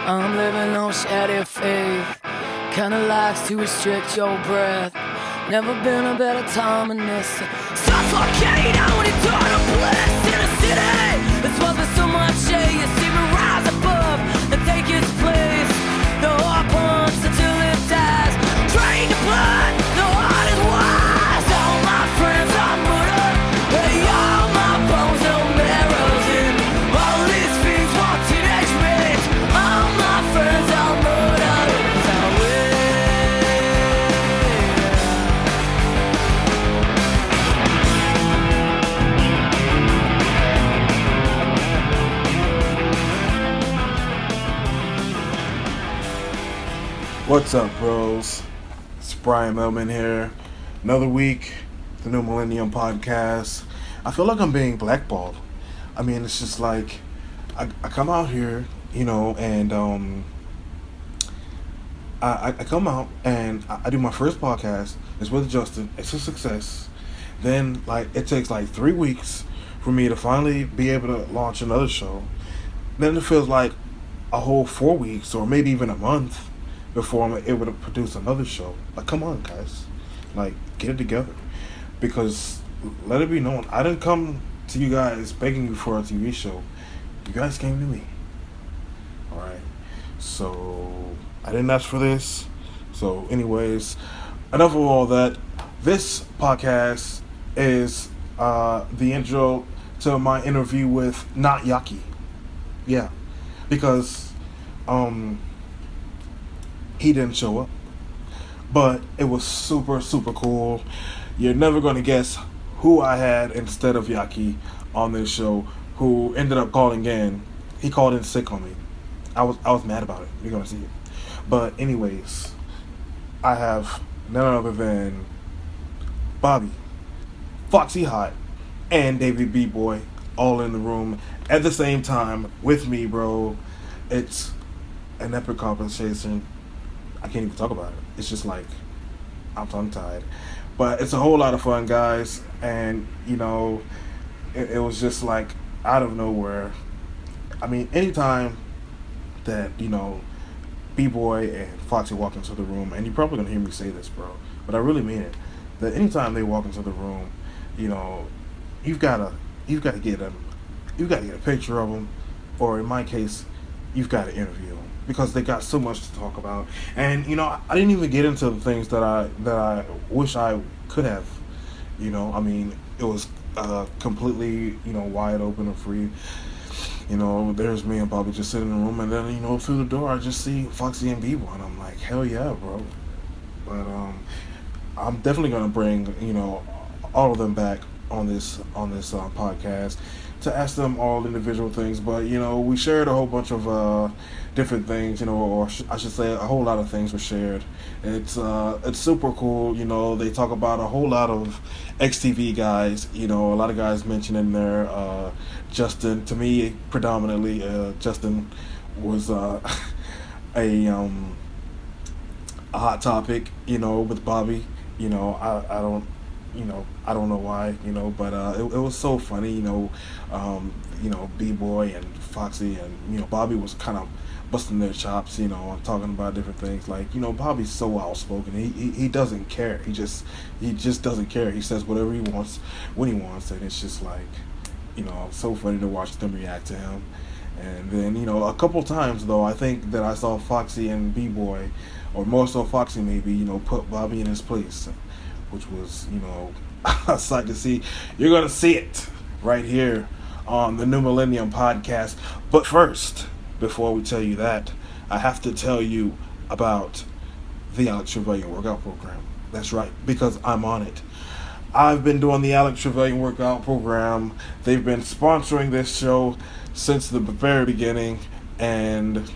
I'm living on shattered faith. Kinda likes to restrict your breath. Never been a better time in this. Suffocate out eternal bliss in a city. It's supposed to be so much shade. You see me rise above and take its place. The heart pumps until it dies. Drain the blood, the heart is wise. All my friends are murdered. Hey, all my bones no marrows in. All these fiends want teenage rage. All my friends are murdered. What's up, bros? It's Brian Millman here. Another week, the new Millenium podcast. I feel like I'm being blackballed. I mean, it's just like I come out here, and I come out and I do my first podcast. It's with Justin. It's a success. Then, it takes 3 weeks for me to finally be able to launch another show. Then it feels like a whole 4 weeks or maybe even a month before I'm able to produce another show. Come on, guys. Get it together. Because, let it be known, I didn't come to you guys begging you for a TV show. You guys came to me. Alright? So, I didn't ask for this. So, anyways, enough of all that. This podcast is the intro to my interview with not Yaki. Yeah. Because, he didn't show up. But it was super, super cool. You're never going to guess who I had instead of Yaki on this show, who ended up calling in. He called in sick on me. I was mad about it. You're going to see it. But anyways, I have none other than Bobby, Foxy Hot, and David B-Boy all in the room at the same time with me, bro. It's an epic conversation. I can't even talk about it. It's just I'm tongue-tied. But it's a whole lot of fun, guys. And, it was just out of nowhere. I mean, anytime that, B-Boy and Foxy walk into the room, and you're probably going to hear me say this, bro, but I really mean it, that anytime they walk into the room, you've got to get them, you've got to get a picture of them, or in my case, you've got to interview them. Because they got so much to talk about. And, I didn't even get into the things that I wish I could have. I mean, it was completely, wide open and free. There's me and Bobby just sitting in the room, and then, through the door, I just see Foxy and B-Boy, and I'm like, hell yeah, bro. But I'm definitely going to bring, all of them back on this podcast to ask them all individual things. But, we shared a whole bunch of different things, or I should say a whole lot of things were shared. It's super cool. They talk about a whole lot of XTV guys. A lot of guys mentioned in there. Justin, to me, predominantly, Justin was a hot topic. With Bobby. I don't know why, but it was so funny, B-Boy and Foxy and, Bobby was kind of busting their chops, talking about different things. Bobby's so outspoken. He doesn't care. He just doesn't care. He says whatever he wants when he wants, and it's just so funny to watch them react to him. And then, a couple times, though, I think that I saw Foxy and B-Boy, or more so Foxy maybe, put Bobby in his place, which was, a sight to see. You're going to see it right here on the New Millenium podcast. But first, before we tell you that, I have to tell you about the Alex Trevelyan workout program. That's right, because I'm on it. I've been doing the Alex Trevelyan workout program. They've been sponsoring this show since the very beginning. And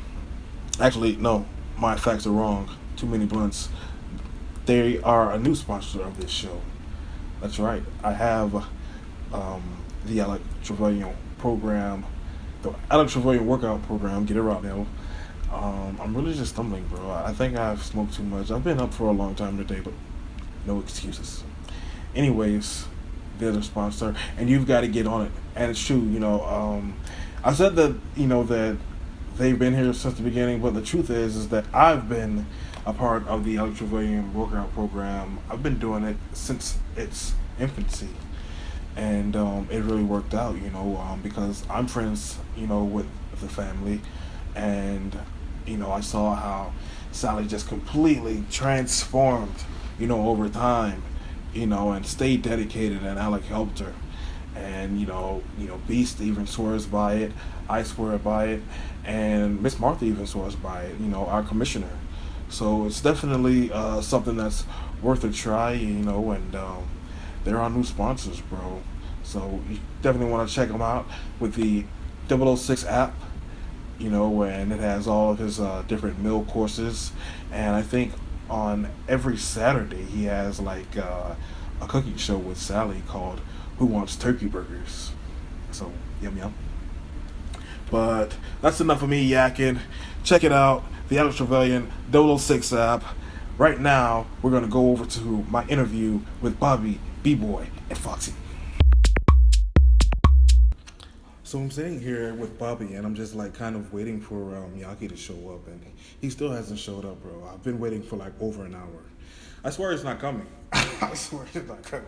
actually, no, my facts are wrong. Too many blunts. They are a new sponsor of this show. That's right. I have the Alex Trevelyan program, the Alex Trevelyan workout program. Get it right now. I'm really just stumbling, bro. I think I've smoked too much. I've been up for a long time today, but no excuses. Anyways, they're the sponsor, and you've got to get on it. And it's true, I said that, that they've been here since the beginning. But the truth is that I've been a part of the Electrovalium workout program. I've been doing it since its infancy, and it really worked out, because I'm friends, with the family, and I saw how Sally just completely transformed, over time, and stayed dedicated, and Alec helped her. And Beast even swears by it. I swear by it, and Miss Martha even swears by it. Our commissioner. So it's definitely something that's worth a try. And they're our new sponsors, bro. So you definitely want to check them out with the 006 app. And it has all of his different meal courses, and I think on every Saturday he has like a cooking show with Sally called Who Wants Turkey Burgers. So yum yum. But that's enough of me yakking. Check it out, the Alex Trevelyan 006 app. Right now, we're going to go over to my interview with Bobby, B-Boy, and Foxy. So I'm sitting here with Bobby, and I'm just like kind of waiting for Yaki to show up, and he still hasn't showed up, bro. I've been waiting for like over an hour. I swear it's not coming. I swear it's not coming.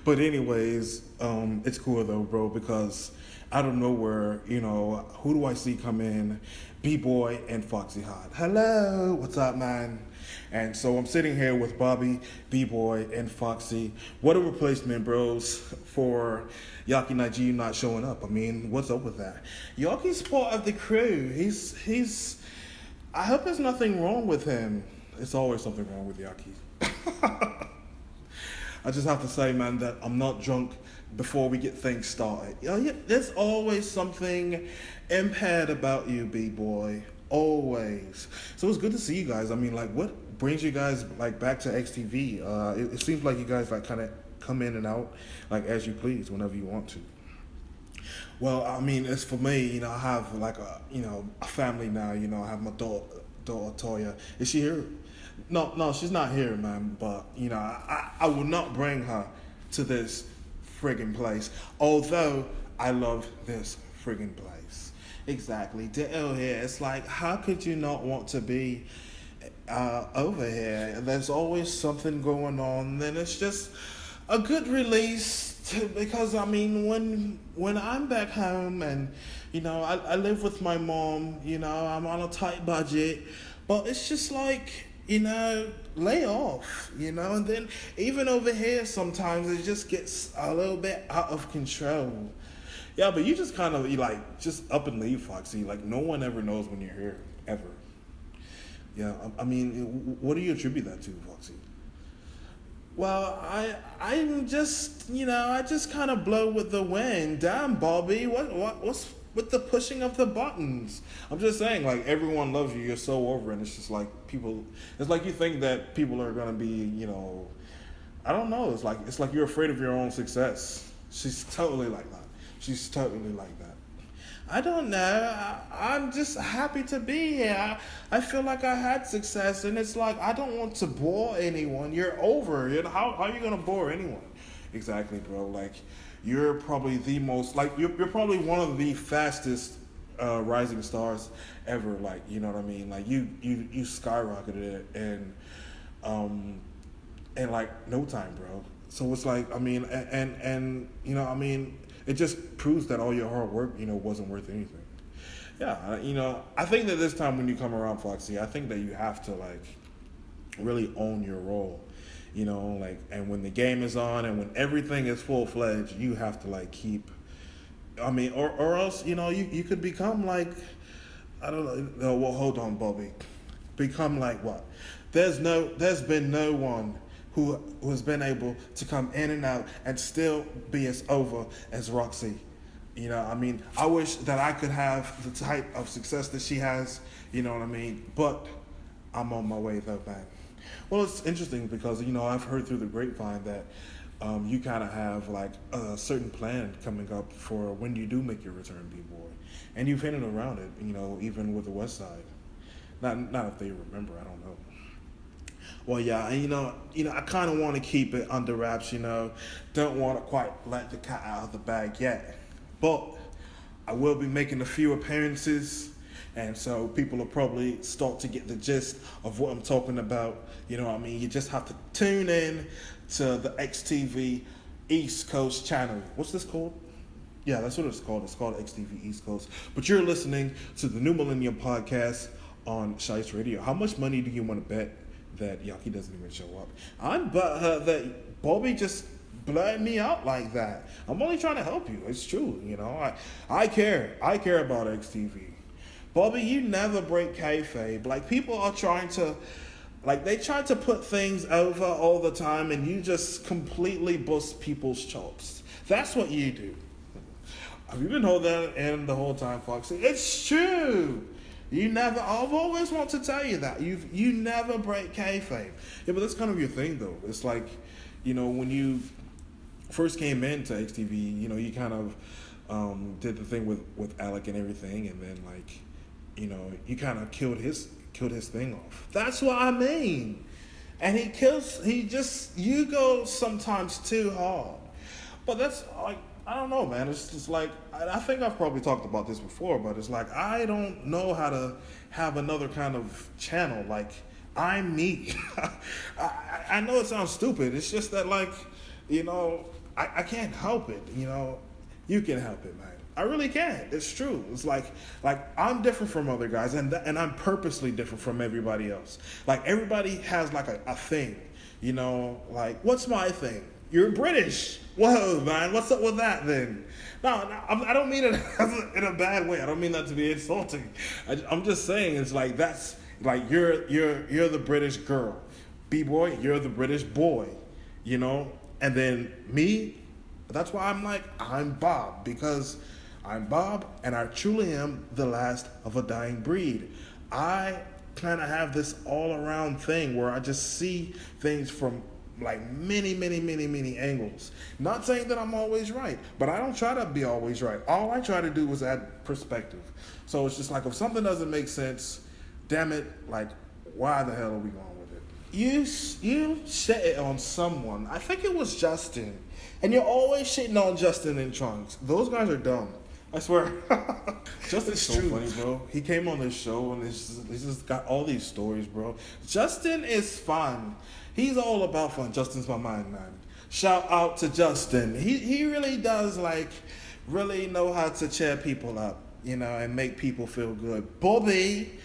But anyways, it's cool though, bro, because out of nowhere, who do I see come in? B-Boy and Foxy Hot. Hello, what's up, man? And so I'm sitting here with Bobby, B-Boy, and Foxy. What a replacement, bros, for Yaki Naji not showing up. I mean, what's up with that? Yaki's part of the crew. He's. I hope there's nothing wrong with him. It's always something wrong with Yaki. I just have to say, man, that I'm not drunk before we get things started. Yeah, there's always something impaired about you, B-Boy. Always. So it's good to see you guys. I mean, like, what brings you guys like back to XTV? It seems like you guys like kind of come in and out like as you please whenever you want to. Well, I mean, it's for me. I have like a family now. I have my daughter Toya. Is she here? No, she's not here, man. But I will not bring her to this friggin' place. Although I love this friggin' place. Exactly. Ditto here. It's like, how could you not want to be over here? There's always something going on. Then it's just a good release because I mean, when I'm back home and I live with my mom. I'm on a tight budget, but it's just like lay off. And then even over here sometimes it just gets a little bit out of control. Yeah, but you just kind of just up and leave, Foxy. Like no one ever knows when you're here ever. Yeah, I mean, what do you attribute that to, Foxy? Well, I'm just I just kind of blow with the wind. Damn, Bobby, what's with the pushing of the buttons? I'm just saying, like everyone loves you. You're so over, and it's just like people. It's like you think that people are gonna be, I don't know. It's like you're afraid of your own success. She's totally like that. She's totally like that. I don't know. I'm just happy to be here. I feel like I had success, and it's like I don't want to bore anyone. You're over. How are you gonna bore anyone? Exactly, bro. Like you're probably the most you're probably one of the fastest rising stars ever. Like you know what I mean? Like you skyrocketed it and like no time, bro. So it's like I mean and I mean. It just proves that all your hard work, wasn't worth anything. Yeah, I think that this time when you come around, Foxy, I think that you have to really own your role, and when the game is on and when everything is full fledged, you have to keep. I mean, or else you could become I don't know. No, well, hold on, Bobby. Become like what? There's been no one who has been able to come in and out and still be as over as Roxy. I mean, I wish that I could have the type of success that she has, you know what I mean? But I'm on my way though, man. Well, it's interesting because, I've heard through the grapevine that you kind of have a certain plan coming up for when you do make your return, B-Boy. And you've hinted around it, even with the West Side. Not if they remember, I don't know. Well, yeah, and I kind of want to keep it under wraps, don't want to quite let the cat out of the bag yet. But I will be making a few appearances, and so people will probably start to get the gist of what I'm talking about. You know what I mean? You just have to tune in to the XTV East Coast channel. What's this called? Yeah, that's what it's called. It's called XTV East Coast. But you're listening to the New Millennium podcast on Shice Radio. How much money do you want to bet that Yaki doesn't even show up? I'm butthurt that Bobby just blurted me out like that. I'm only trying to help you. It's true, you know. I care. I care about XTV. Bobby, you never break kayfabe. Like, people are trying to, like, they try to put things over all the time, and you just completely bust people's chops. That's what you do. Have you been holding that in the whole time, Foxy? It's true. You never. I've always wanted to tell you that you never break kayfabe. Yeah, but that's kind of your thing, though. It's like, you know, when you first came into XTV, you know, you kind of did the thing with Alec and everything, and then, like, you know, you kind of killed his thing off. That's what I mean. And you go sometimes too hard. But that's like, I don't know, man. It's just like, I think I've probably talked about this before, but it's like, I don't know how to have another kind of channel. Like, I'm me. I know it sounds stupid. It's just that, like, you know, I can't help it. You know, you can help it, man. I really can't. It's true. It's like I'm different from other guys, and I'm purposely different from everybody else. Like, everybody has like a thing. You know, like, what's my thing? You're British. Whoa, man. What's up with that then? No, I don't mean it in a bad way. I don't mean that to be insulting. I'm just saying, it's like, that's like, you're the British girl. B-boy, you're the British boy. You know? And then me, that's why I'm Bob, because I'm Bob, and I truly am the last of a dying breed. I kind of have this all-around thing where I just see things from, like, many angles. Not saying that I'm always right, but I don't try to be always right. All I try to do is add perspective. So it's just like, if something doesn't make sense, damn it, like, why the hell are we going with it? You shit it on someone. I think it was Justin. And you're always shitting on Justin and Trunks. Those guys are dumb. I swear. Justin's so funny, bro. He came on this show and he's just got all these stories, bro. Justin is fun. He's all about fun. Justin's my man. Shout out to Justin. He really does, like, really know how to cheer people up, you know, and make people feel good. Bobby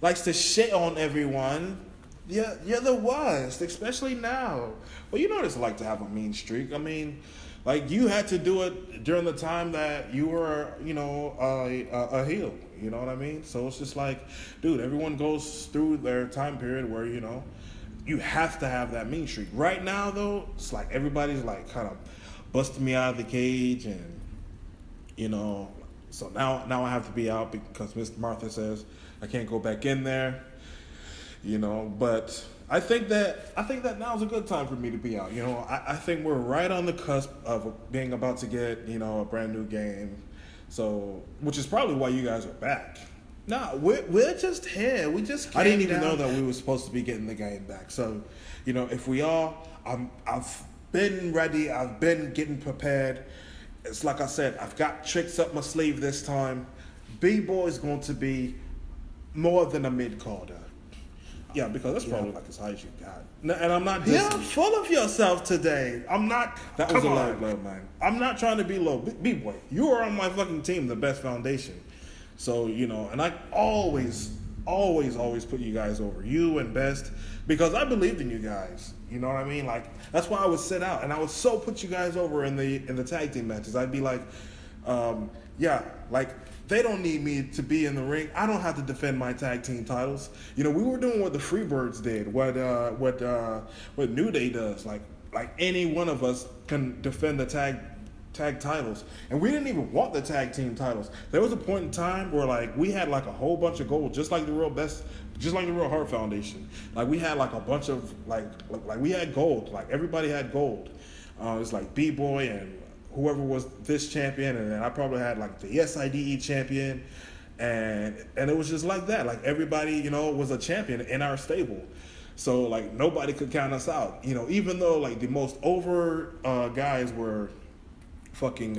likes to shit on everyone. You're the worst, especially now. Well, you know what it's like to have a mean streak. I mean, like, you had to do it during the time that you were, you know, a heel. You know what I mean? So it's just like, dude, everyone goes through their time period where, you know, you have to have that mean streak. Right now, though, it's like everybody's, like, kind of busting me out of the cage, and, you know, so now I have to be out because Miss Martha says I can't go back in there. You know, but I think that now's a good time for me to be out. You know, I think we're right on the cusp of being about to get, you know, a brand new game. So, which is probably why you guys are back. Nah, we're just here. We just came I didn't even know that we were supposed to be getting the game back. So, you know, if we are, I've been ready. I've been getting prepared. It's like I said, I've got tricks up my sleeve this time. B-Boy's going to be more than a mid-carder. Yeah, because that's probably like as high as you got. And I'm not dissing. You're full of yourself today. I'm not. That was a low blow, man. I'm not trying to be low. B-Boy, you are on my fucking team, the best foundation. So, you know, and I always put you guys over. You and Best. Because I believed in you guys. You know what I mean? Like, that's why I would sit out. And I would so put you guys over in the tag team matches. I'd be like, like, they don't need me to be in the ring. I don't have to defend my tag team titles. You know, we were doing what the Freebirds did, what New Day does. Like any one of us can defend the tag titles, and we didn't even want the tag team titles. There was a point in time where, like, we had like a whole bunch of gold, just like the Real Heart Foundation. Like, we had like a bunch of like we had gold. Like, everybody had gold. It's like B-Boy and whoever was this champion, and then I probably had like the SIDE champion, and it was just like that. Like, everybody, you know, was a champion in our stable, so like nobody could count us out. You know, even though like the most over guys were fucking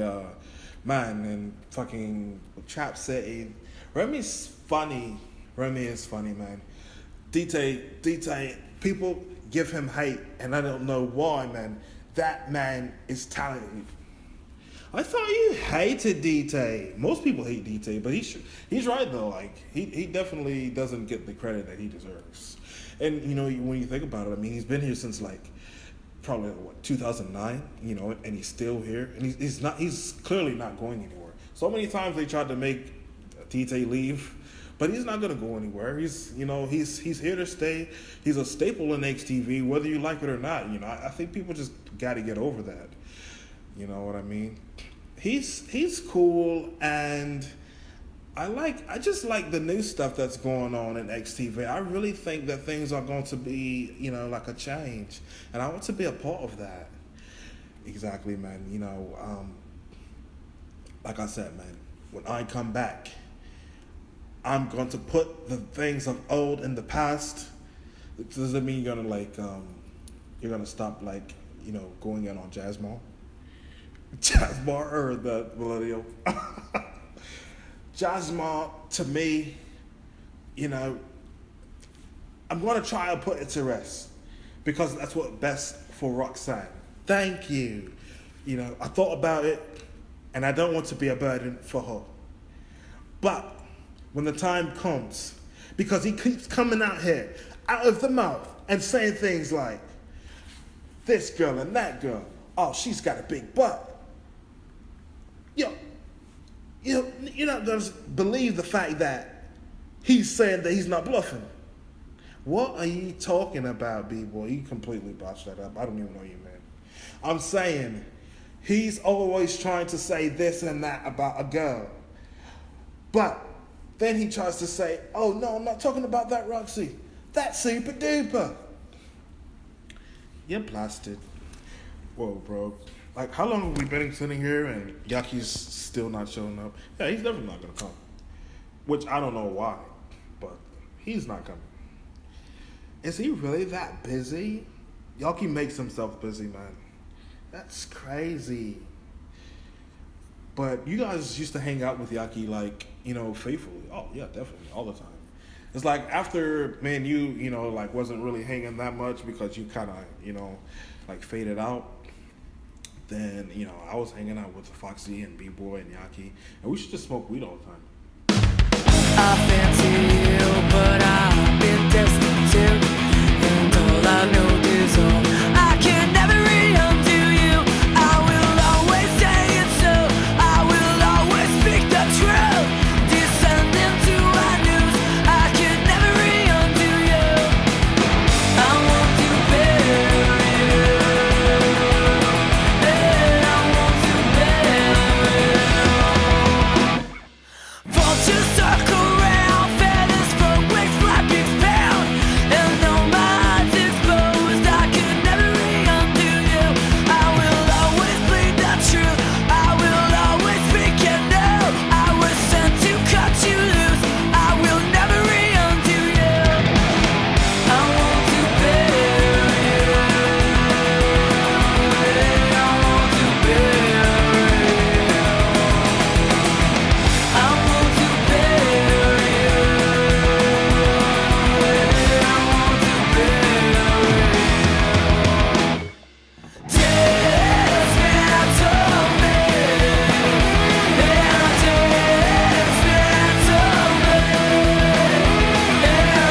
man, and fucking Trap City. Remy's funny. Remy is funny, man. DT, people give him hate, and I don't know why, man. That man is talented. I thought you hated DT. Most people hate DT, but he's right though. Like he definitely doesn't get the credit that he deserves. And you know, when you think about it, I mean, he's been here since like probably 2009. You know, and he's still here, and he's clearly not going anywhere. So many times they tried to make DT leave, but he's not gonna go anywhere. He's here to stay. He's a staple in XTV, whether you like it or not. You know, I think people just got to get over that. You know what I mean? He's cool, and I just like the new stuff that's going on in XTV. I really think that things are going to be, you know, like a change, and I want to be a part of that. Exactly, man. You know, like I said, man, when I come back, I'm going to put the things of old in the past. Does that mean you're gonna stop, like, you know, going in on Jazz Bar or the Millennium? Jazzmar, to me, you know, I'm going to try and put it to rest because that's what's best for Roxanne. Thank you. You know, I thought about it, and I don't want to be a burden for her. But when the time comes, because he keeps coming out here, out of the mouth, and saying things like, this girl and that girl, oh, she's got a big butt. You're not going to believe the fact that he's saying that he's not bluffing. What are you talking about, B-boy? You completely botched that up. I don't even know you, man. I'm saying he's always trying to say this and that about a girl. But then he tries to say, oh, no, I'm not talking about that, Roxy. That's super duper. You're blasted. Whoa, bro. Like, how long have we been sitting here and Yaki's still not showing up? Yeah, he's definitely not going to come. Which I don't know why, but he's not coming. Is he really that busy? Yaki makes himself busy, man. That's crazy. But you guys used to hang out with Yaki, like, you know, faithfully. Oh, yeah, definitely, all the time. It's like after, man, you know, like, wasn't really hanging that much because you kind of, you know, like, faded out. Then, you know, I was hanging out with Foxy and B-Boy and Yaki, and we should just smoke weed all the time. I fancy you, but I've been destitute, and all I know is all I can never undo you. I will always say it so. I will always speak the truth. Descend into our news. I can never undo you. I want to bury you. And I want to bury you. Vultures circle around, feathers from wings, flapping pound, and no mind's exposed. I can never undo you. I will always bleed the truth. I will always speak and know. I was sent to cut you loose. I will never undo you. I want to bury you. I want to bury you. I want to bury you. I want to bury you. Dismantle me. And dismantle me. And dismantle me.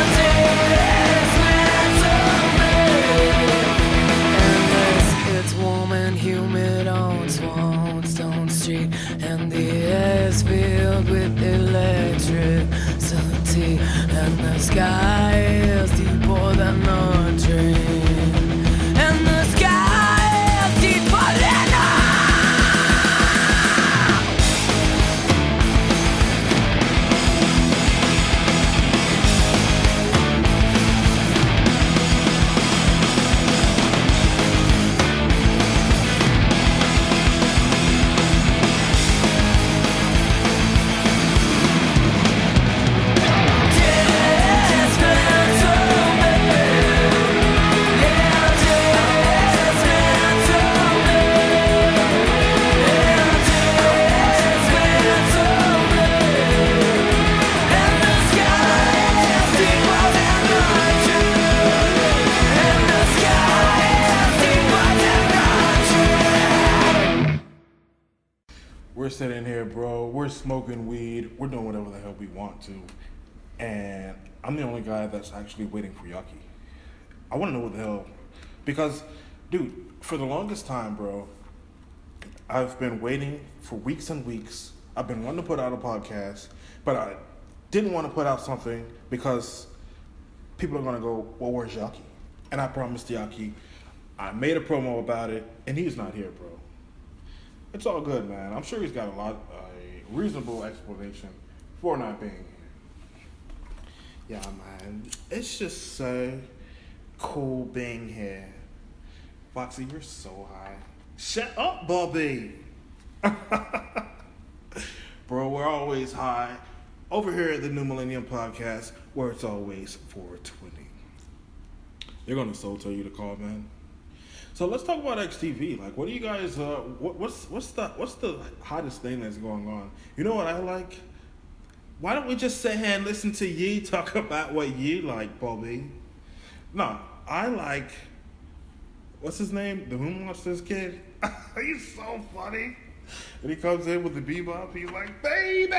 Endless, it's warm and humid on Swanstone Street, and the air's filled with electricity, and the sky is deeper than a dream, and the sky is deeper than a dismantle We're sitting here, bro. We're smoking weed. We're doing whatever the hell we want to. And I'm the only guy that's actually waiting for Yaki. I want to know what the hell. Because, dude, for the longest time, bro, I've been waiting for weeks and weeks. I've been wanting to put out a podcast, but I didn't want to put out something because people are going to go, well, where's Yaki? And I promised Yaki. I made a promo about it, and he's not here, bro. It's all good, man. I'm sure he's got a reasonable explanation for not being here. Yeah, man. It's just so cool being here. Foxy, you're so high. Shut up, Bobby. Bro, we're always high. Over here at the New Millennium Podcast, where it's always 420. They're gonna soul tell you to call, man. So let's talk about XTV. Like, what do you guys? What's the hottest thing that's going on? You know what I like? Why don't we just sit here and listen to you talk about what you like, Bobby? No, I like. What's his name? The Who Monsters kid. He's so funny. And he comes in with the bebop. He's like, baby.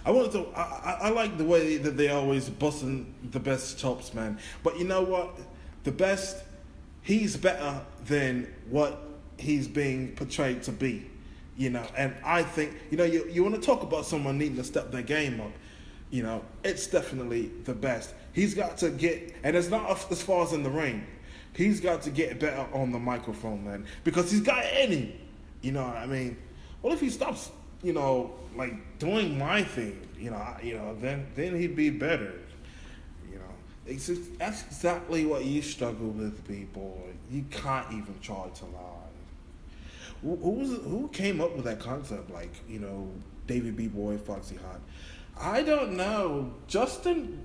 I like the way that they always busting the best chops, man. But you know what? The best, he's better than what he's being portrayed to be. You know, and I think, you want to talk about someone needing to step their game up. It's definitely the best. He's got to get, and it's not as far as in the ring. He's got to get better on the microphone, man, because he's got it in him. You know what I mean? Well, if he stops, like doing my thing, then he'd be better. That's exactly what you struggle with, people. You can't even try to lie. Who came up with that concept? Like, David B. Boy, Foxy Hot. I don't know. Justin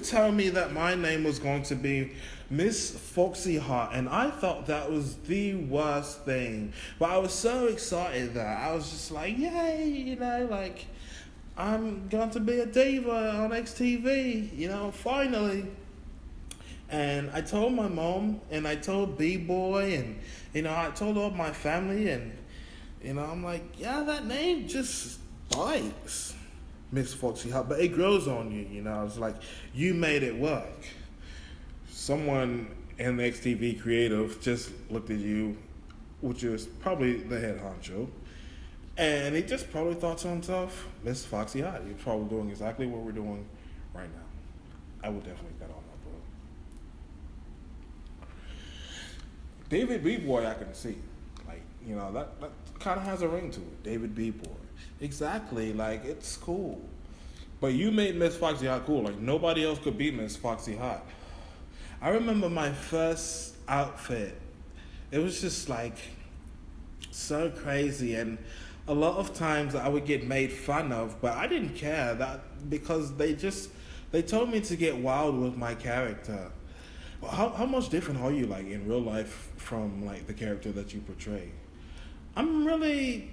told me that my name was going to be Miss Foxy Hot, and I thought that was the worst thing. But I was so excited that I was just like, yay, like, I'm going to be a diva on XTV, finally. And I told my mom, and I told B-Boy, and, I told all my family, and, I'm like, yeah, that name just bites. Miss Foxy Hot, but it grows on you, It's like, you made it work. Someone in the XTV creative just looked at you, which is probably the head honcho, and he just probably thought to himself, Miss Foxy Hot, you're probably doing exactly what we're doing right now. I would definitely bet on that, bro. David B. Boy, I can see. Like, that kind of has a ring to it. David B. Boy. Exactly, like, it's cool. But you made Miss Foxy Hot cool. Like, nobody else could beat Miss Foxy Hot. I remember my first outfit. It was just, like, so crazy. And a lot of times I would get made fun of, but I didn't care that because they told me to get wild with my character. Well, how much different are you, like, in real life from, like, the character that you portray? I'm really...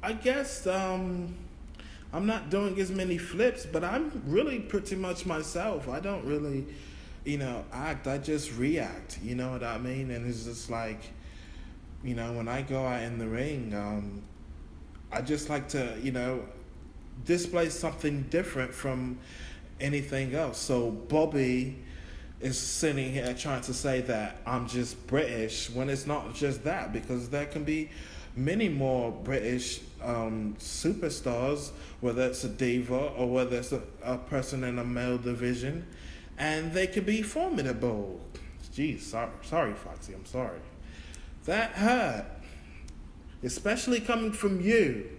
I guess I'm not doing as many flips, but I'm really pretty much myself. I don't really, act. I just react. You know what I mean? And it's just like, when I go out in the ring, I just like to, display something different from anything else. So Bobby is sitting here trying to say that I'm just British when it's not just that, because there can be many more British superstars, whether it's a diva or whether it's a person in a male division, and they could be formidable. Jeez, sorry, Foxy, I'm sorry. That hurt, especially coming from you.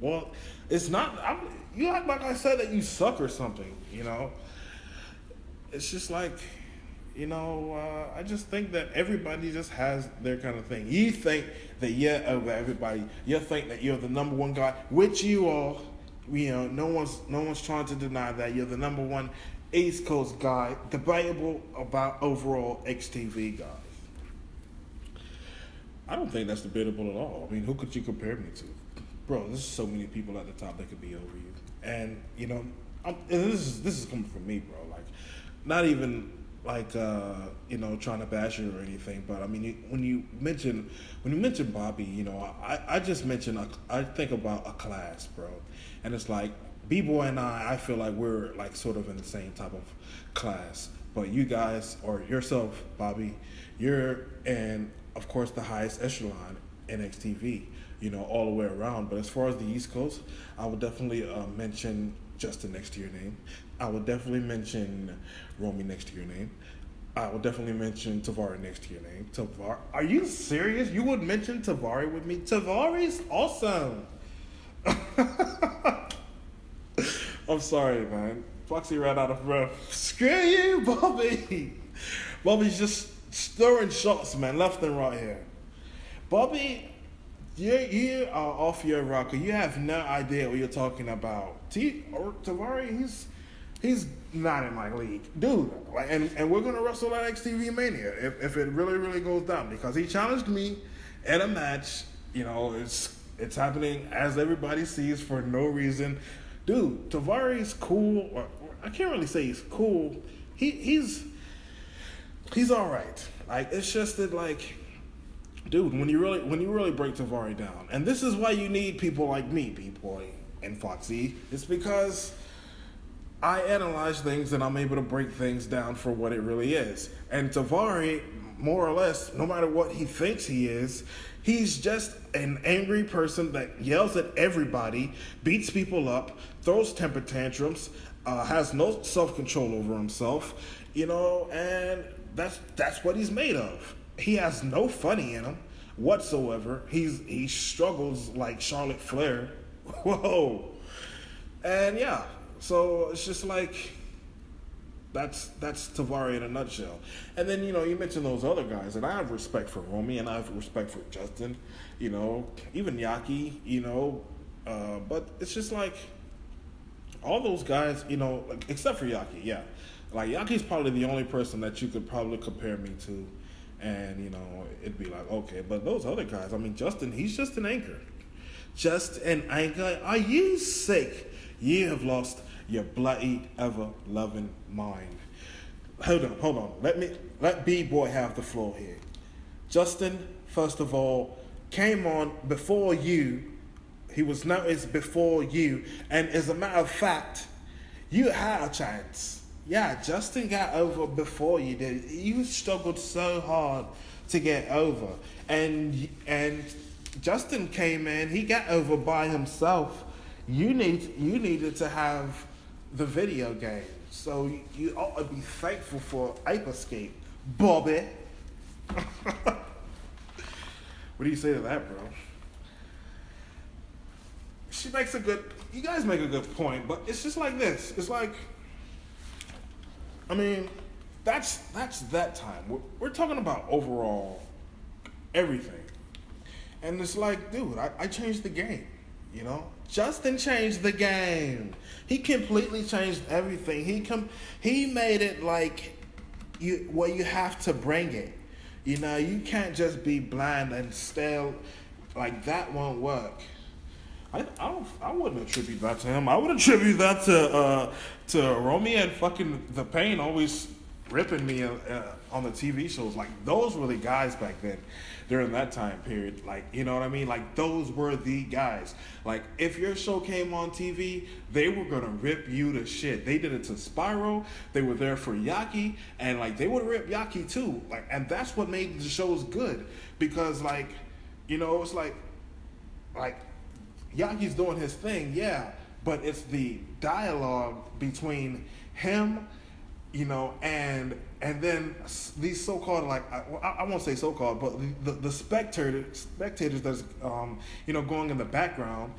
Well, it's not. You act like I said that you suck or something. It's just like. I just think that everybody just has their kind of thing. You think that you're over everybody. You think that you're the number one guy, which you are. No one's trying to deny that. You're the number one East Coast guy, debatable about overall XTV guys. I don't think that's debatable at all. I mean, who could you compare me to? Bro, there's so many people at the top that could be over you. And, this is coming from me, bro. Like, not even like trying to bash you or anything, but I mean, when you mention Bobby, I just mention I think about a class, bro, and it's like B-boy and I feel like we're like sort of in the same type of class, but you guys or yourself, Bobby, you're in, of course, the highest echelon, NXTV, all the way around. But as far as the East Coast, I would definitely mention Justin next to your name. I would definitely mention Romy next to your name. I would definitely mention Tavari next to your name. Are you serious? You would mention Tavari with me? Tavari's awesome. I'm sorry, man. Foxy ran out of breath. Screw you, Bobby. Bobby's just stirring shots, man, left and right here. Bobby, you are off your rocker. You have no idea what you're talking about. Tavari, he's not in my league, dude. And we're gonna wrestle at XTV Mania if it really goes down, because he challenged me at a match. It's happening as everybody sees for no reason. Dude, Tavari's cool. Or I can't really say he's cool. He's all right. Like, it's just that, like, dude, when you really break Tavari down, and this is why you need people like me, B-Boy and Foxy, it's because I analyze things and I'm able to break things down for what it really is. And Tavari, more or less, no matter what he thinks he is, he's just an angry person that yells at everybody, beats people up, throws temper tantrums, has no self-control over himself, and that's what he's made of. He has no funny in him whatsoever. He struggles like Charlotte Flair. Whoa. And yeah, so it's just like that's Tavari in a nutshell. And then you mentioned those other guys, and I have respect for Romy, and I have respect for Justin, even Yaki, but it's just like all those guys, except for Yaki, yeah. Like, Yaki's probably the only person that you could probably compare me to, and it'd be like, okay. But those other guys, I mean, Justin, he's just an anchor. Just an anchor. Are you sick? You have lost your bloody ever-loving mind. Hold on. Let B-Boy have the floor here. Justin, first of all, came on before you. He was noticed before you. And as a matter of fact, you had a chance. Yeah, Justin got over before you did. You struggled so hard to get over. And Justin came in, he got over by himself. You needed to have the video game. So you ought to be thankful for Ape Escape, Bobby. What do you say to that, bro? You guys make a good point, but it's just like this. It's like, I mean, that's that time. We're talking about overall everything. And it's like, dude, I changed the game, Justin changed the game. He completely changed everything. He made it like you have to bring it. You can't just be bland and stale. Like, that won't work. I wouldn't attribute that to him. I would attribute that to Romy and fucking The Pain always ripping me on the TV shows. Like, those were the guys back then during that time period. Like, you know what I mean? Like, those were the guys. Like, if your show came on TV, they were gonna rip you to shit. They did it to Spyro. They were there for Yaki, and like, they would rip Yaki too. Like, and that's what made the shows good, because like, it's like Yaki's doing his thing, yeah, but it's the dialogue between him, and then these so-called, like, I won't say so-called, but the spectators that's going in the background,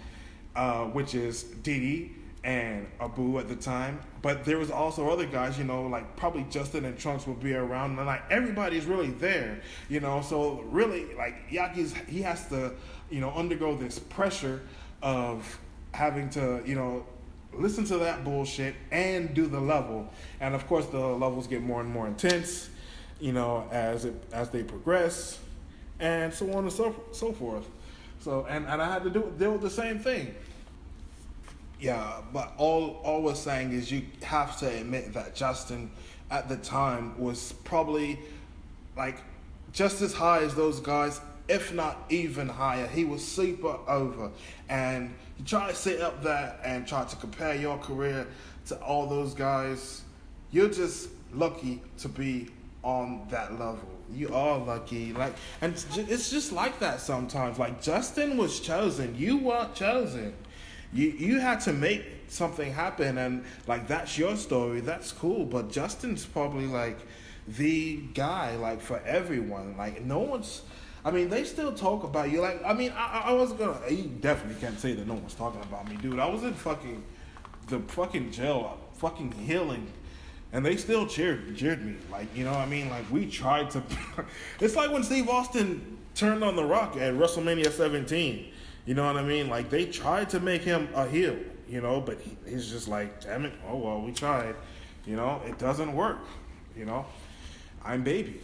which is Didi and Abu at the time. But there was also other guys, like probably Justin and Trunks would be around, and like everybody's really there, So really, like, he has to, undergo this pressure of having to, listen to that bullshit and do the level. And of course, the levels get more and more intense, as they progress, and so on and so forth. So and I had to deal with the same thing. Yeah, but all we're saying is you have to admit that Justin at the time was probably like just as high as those guys, if not even higher. He was super over, and you try to sit up there and try to compare your career to all those guys. You're just lucky to be on that level. You are lucky, like, and it's just like that sometimes. Like Justin was chosen, you weren't chosen. You had to make something happen, and like that's your story. That's cool, but Justin's probably like the guy, like for everyone. Like no one's. I mean, they still talk about you. Like, I mean, I wasn't gonna. You definitely can't say that no one's talking about me, dude. I was in the fucking jail, fucking healing, and they still cheered me. Like, you know what I mean? Like, we tried to. It's like when Steve Austin turned on The Rock at WrestleMania 17. You know what I mean? Like, they tried to make him a heel, you know, but he's just like, damn it, oh well, we tried. You know, it doesn't work. You know, I'm baby.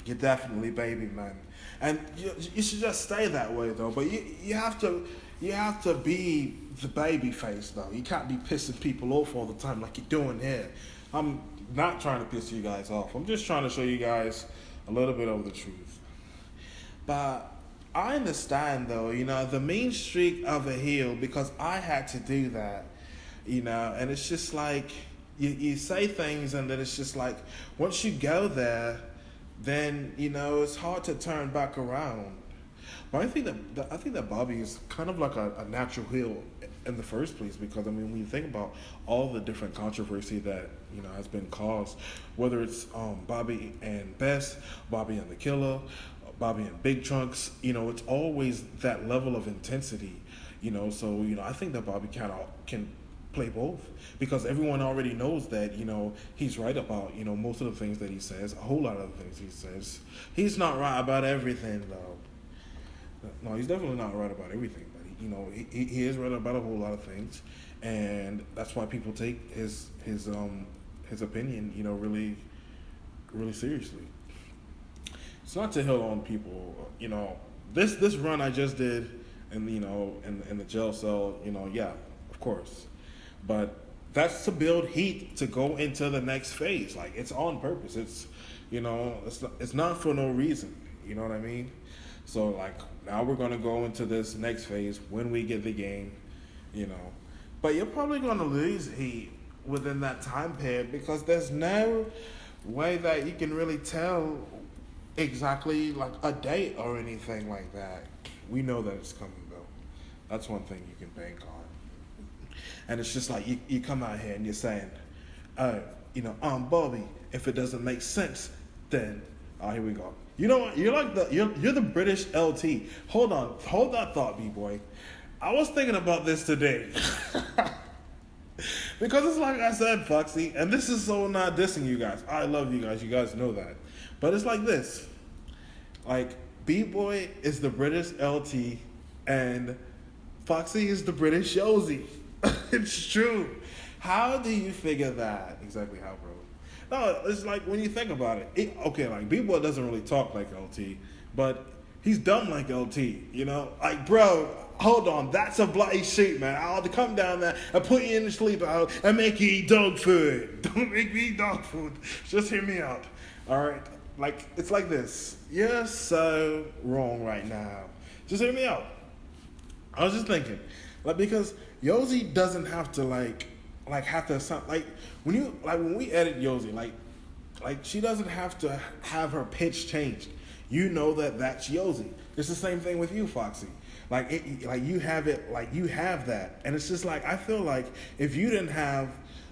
You're definitely baby, man. And you should just stay that way though. But you have to be the baby face though. You can't be pissing people off all the time like you're doing here. I'm not trying to piss you guys off. I'm just trying to show you guys a little bit of the truth. But I understand though, you know, the mean streak of a heel, because I had to do that, you know, and it's just like you say things and then it's just like once you go there, then you know it's hard to turn back around. But I think that Bobby is kind of like a natural heel in the first place, because I mean when you think about all the different controversy that you know has been caused, whether it's Bobby and Best, Bobby and the Killer, Bobby and Big Trunks, you know, it's always that level of intensity, you know. So you know I think that Bobby can play both, because everyone already knows that, you know, he's right about, you know, most of the things that he says, a whole lot of the things he says. He's not right about everything though. No, he's definitely not right about everything, but you know, he is right about a whole lot of things, and that's why people take his opinion, you know, really, really seriously. It's not to hit on people, you know. This run I just did, and you know, in the jail cell, you know, yeah, of course. But that's to build heat to go into the next phase. Like, it's on purpose. It's, you know, it's not for no reason. You know what I mean? So, like, now we're going to go into this next phase when we get the game, you know. But you're probably going to lose heat within that time period, because there's no way that you can really tell exactly, like, a date or anything like that. We know that it's coming, though. That's one thing you can bank on. And it's just like you come out here and you're saying, you know, Bobby, if it doesn't make sense, then here we go. You know what? You're like you're the British LT. Hold that thought, B-boy. I was thinking about this today. Because it's like I said, Foxy, and this is so not dissing you guys. I love you guys. You guys know that. But it's like this. Like, B-boy is the British LT and Foxy is the British Yosi. It's true. How do you figure that? Exactly how, bro? No, it's like when you think about it. Okay, like B-boy doesn't really talk like LT, but he's dumb like LT. You know, like bro, hold on, that's a bloody sheep, man. I'll come down there and put you in the sleeper house and make you eat dog food. Don't make me eat dog food. Just hear me out. All right, like it's like this. You're so wrong right now. Just hear me out. I was just thinking, like, because Yosi doesn't have to like have to sound like when we edit Yosi, like she doesn't have to have her pitch changed. You know that's Yosi. It's the same thing with you, Foxy. Like you have it, like you have that, and it's just like I feel like if you didn't have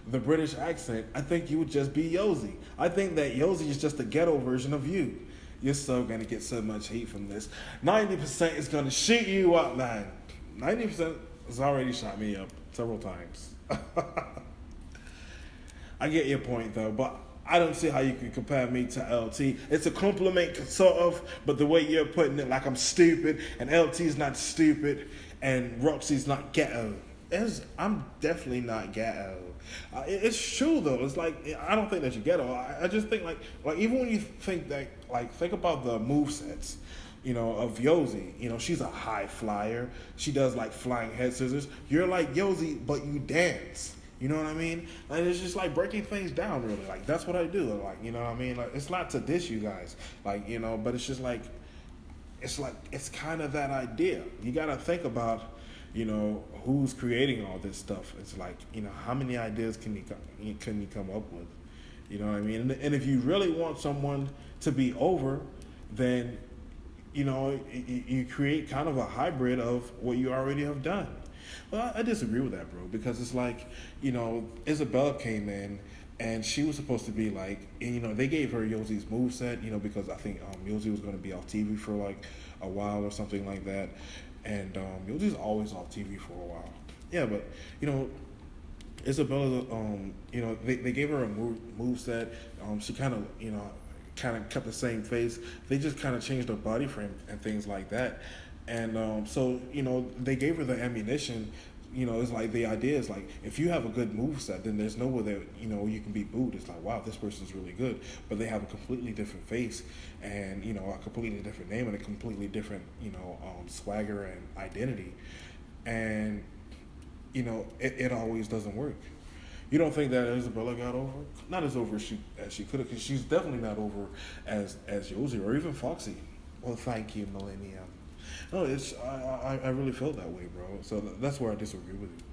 the British accent, I think you would just be Yosi. I think that Yosi is just a ghetto version of you. You're so gonna get so much heat from this. 90% is gonna shoot you up, man. 90% has already shot me up several times. I get your point though, but I don't see how you can compare me to LT. It's a compliment, sort of, but the way you're putting it, like I'm stupid, and LT's not stupid, and Roxy's not ghetto. I'm definitely not ghetto. It's true though. It's like I don't think that you're ghetto. I just think like even when you think that, like think about the movesets, you know, of Yosi. You know, she's a high flyer. She does like flying head scissors. You're like Yosi, but you dance. You know what I mean? Like it's just like breaking things down, really. Like that's what I do. Like you know what I mean? Like it's not to diss you guys, like you know, but it's just like it's kind of that idea. You got to think about, you know, who's creating all this stuff. It's like, you know, how many ideas can you come up with? You know what I mean? And if you really want someone to be over, then you know you create kind of a hybrid of what you already have done. Well, I disagree with that, bro, because it's like, you know, Isabella came in and she was supposed to be like, and, you know, they gave her Yozi's moveset, you know, because I think Yozi was going to be off TV for like a while or something like that. And Yozi's always off TV for a while. Yeah, but, you know, Isabella, you know, they gave her a moveset. She kind of, you know, kind of kept the same face. They just kind of changed her body frame and things like that. And so, you know, they gave her the ammunition. You know, it's like the idea is like, if you have a good moveset, then there's nowhere that, you know, you can be booed. It's like, wow, this person's really good. But they have a completely different face and, you know, a completely different name and a completely different, you know, swagger and identity. And, you know, it always doesn't work. You don't think that Isabella got over? Not as over as she could have, because she's definitely not over as Yosi or even Foxy. Well, thank you, Millenium. No, I really feel that way, bro. So that's where I disagree with you.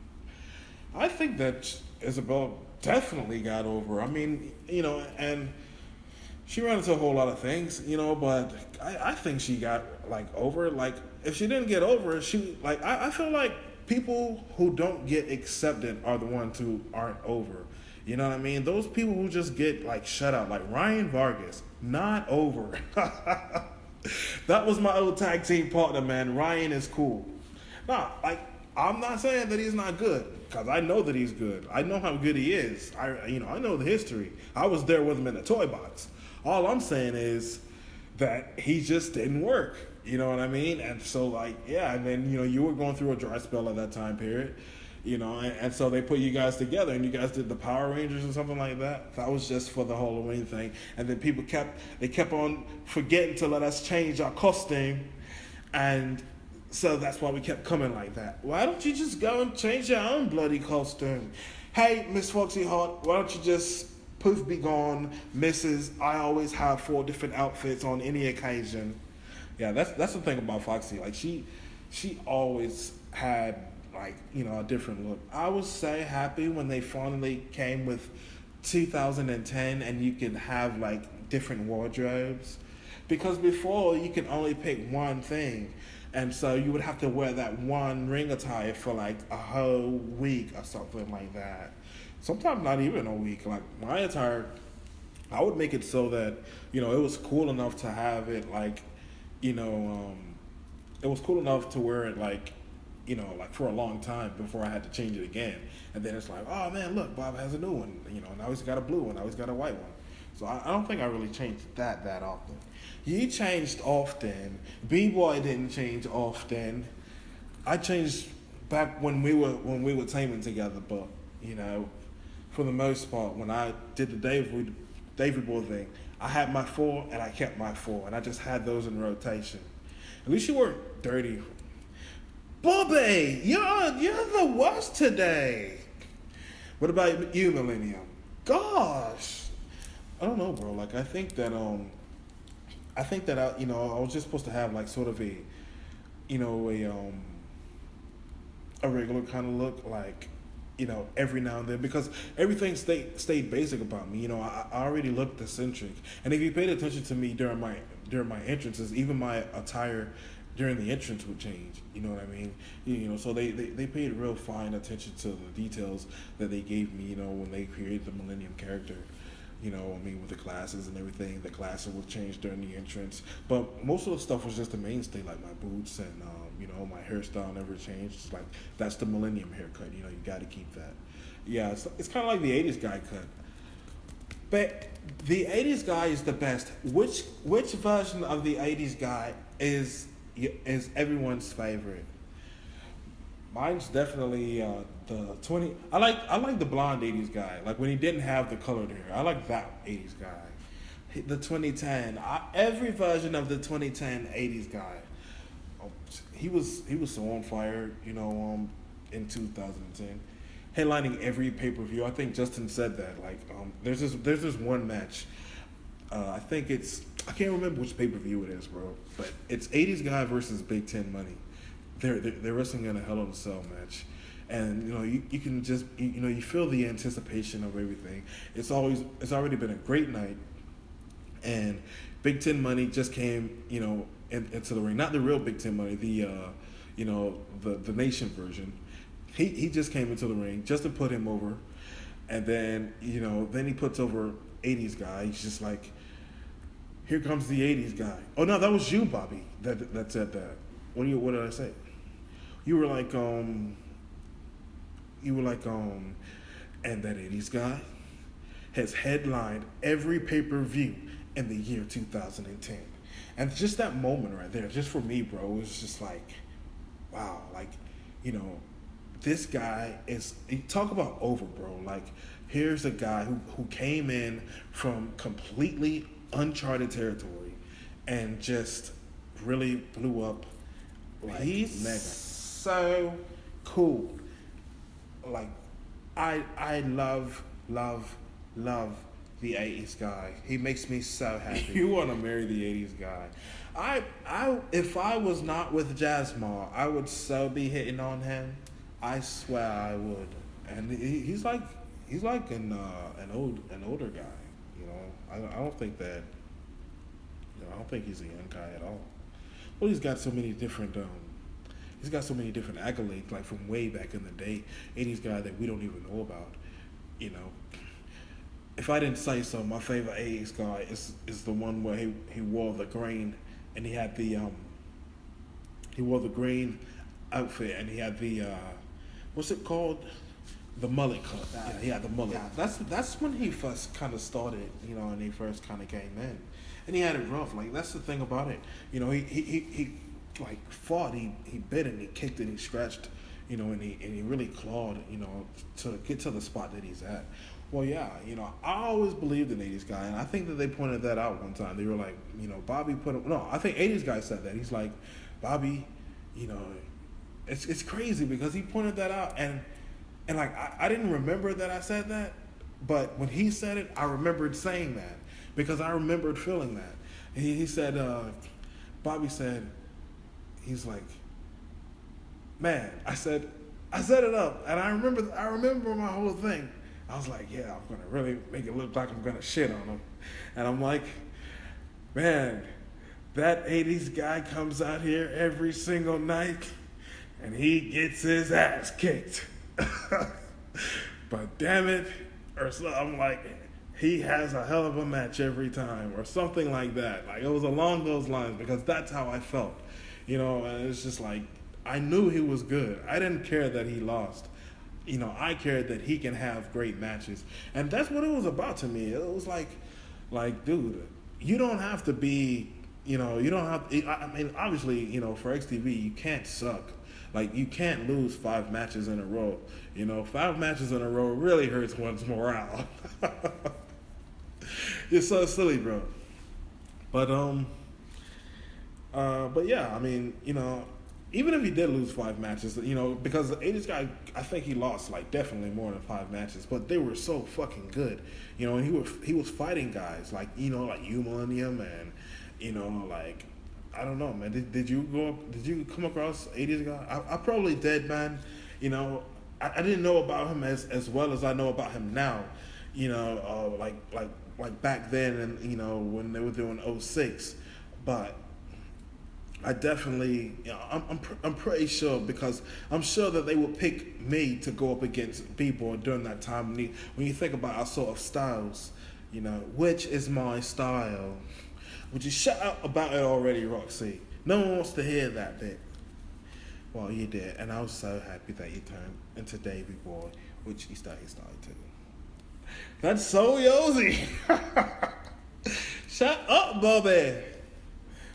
I think that Isabella definitely got over. I mean, you know, and she ran into a whole lot of things, you know, but I think she got like over. Like if she didn't get over, she like I feel like people who don't get accepted are the ones who aren't over. You know what I mean? Those people who just get like shut out, like Ryan Vargas, not over. That was my old tag team partner, man. Ryan is cool. Nah, like I'm not saying that he's not good, because I know that he's good. I know how good he is. I know the history. I was there with him in the toy box. All I'm saying is that he just didn't work. You know what I mean? And so, like, yeah, and then, you know, you were going through a dry spell at that time period, you know, and so they put you guys together, and you guys did the Power Rangers or something like that. That was just for the Halloween thing. And then people kept on forgetting to let us change our costume, and so that's why we kept coming like that. Why don't you just go and change your own bloody costume? Hey, Miss Foxy Hot, why don't you just poof be gone, Mrs. I always have 4 different outfits on any occasion. Yeah, that's the thing about Foxy. Like she always had like, you know, a different look. I was so happy when they finally came with 2010 and you could have like different wardrobes, because before you could only pick one thing, and so you would have to wear that one ring attire for like a whole week or something like that. Sometimes not even a week. Like my attire, I would make it so that, you know, it was cool enough to have it like, you know, it was cool enough to wear it like, you know, like for a long time before I had to change it again. And then it's like, oh man, look, Bob has a new one. You know, now he's got a blue one, now he's got a white one. So I don't think I really changed that often. You changed often. B-Boy didn't change often. I changed back when we were teaming together, but, you know, for the most part, when I did the David Boy thing, I had my 4 and I kept my 4, and I just had those in rotation. At least you weren't dirty. Bobby, you're the worst today. What about you, Millenium? Gosh, I don't know, bro. Like I think that I, you know, I was just supposed to have like sort of a, you know, a regular kind of look, like, you know, every now and then, because everything stayed basic about me. You know, I already looked eccentric, and if you paid attention to me during my entrances, even my attire during the entrance would change. You know what I mean? You know, so they paid real fine attention to the details that they gave me. You know, when they created the Millenium character. You know, I mean, with the glasses and everything, the glasses would change during the entrance. But most of the stuff was just the mainstay, like my boots and, you know, my hairstyle never changed. It's like, that's the Millenium haircut. You know, you got to keep that. Yeah, it's kind of like the 80s guy cut. But the 80s guy is the best. Which version of the 80s guy is everyone's favorite? Mine's definitely the 20. I like the blonde 80s guy. Like when he didn't have the colored hair. I like that 80s guy. The 2010. Every version of the 2010 80s guy. He was so on fire. You know, in 2010. headlining every pay per view. I think Justin said that. Like, there's this one match. I think I can't remember which pay per view it is, bro. But it's 80s guy versus Big Ten Money. They're wrestling in a Hell in a Cell match, and you can just you feel the anticipation of everything. It's already been a great night, and Big Ten Money just came into the ring. Not the real Big Ten Money, the Nation version. He just came into the ring just to put him over, and then he puts over 80s guy. He's just like, here comes the 80s guy. Oh no, that was you, Bobby. That said that. What did I say? You were like, and that 80s guy has headlined every pay-per-view in the year 2010. And just that moment right there, just for me, bro, it was just like, wow, like, this guy is, talk about over, bro. Like, here's a guy who came in from completely uncharted territory and just really blew up. Like, he's mega. So cool. Like, I love the 80s guy. He makes me so happy. You want to marry the 80s guy. If I was not with Jasmine, I would so be hitting on him. I swear I would. And he's like an older guy. I don't think that. I don't think he's a young guy at all. Well, he's got so many different accolades, like from way back in the day. 80s guy that we don't even know about. If I didn't say so, my favorite 80s guy is the one where he wore the green, and he had the green outfit, and he had the what's it called? The mullet cut. Yeah, he had the mullet. Yeah, that's when he first kind of started, and he first kind of came in, and he had it rough. Like, that's the thing about it. He like fought, he bit and he kicked and he scratched, and he really clawed, to get to the spot that he's at. Well, yeah, I always believed in 80s guy, and I think that they pointed that out one time. They were like, Bobby put him. No, I think 80s guy said that. He's like, Bobby, it's crazy because he pointed that out, and like I didn't remember that I said that, but when he said it, I remembered saying that because I remembered feeling that. He said, Bobby said, he's like, man, I set it up, and I remember my whole thing. I was like, yeah, I'm gonna really make it look like I'm gonna shit on him, and I'm like, man, that 80s guy comes out here every single night, and he gets his ass kicked. But damn it, or so, I'm like, he has a hell of a match every time, or something like that. Like, it was along those lines because that's how I felt, and it's just like, I knew he was good. I didn't care that he lost. I cared that he can have great matches, and that's what it was about to me. It was like, dude, you don't have to be, you don't have. I mean, obviously, for XTV, you can't suck. Like, you can't lose 5 matches in a row. 5 matches in a row really hurts one's morale. It's so silly, bro. But yeah, I mean, even if he did lose 5 matches, because the 80s guy, I think he lost like definitely more than 5 matches, but they were so fucking good, and he was fighting guys like like Millenium and like, I don't know, man. Did you come across 80s guy? I probably did, man. I didn't know about him as well as I know about him now. Like back then, and when they were doing 06, but I definitely, I'm pretty sure, because I'm sure that they would pick me to go up against people during that time. When you think about our sort of styles, which is my style. Would you shut up about it already, Roxy? No one wants to hear that bit. Well, you did, and I was so happy that you turned into Davy Boy, which he started too. That's so Yosi. Shut up, Bobby.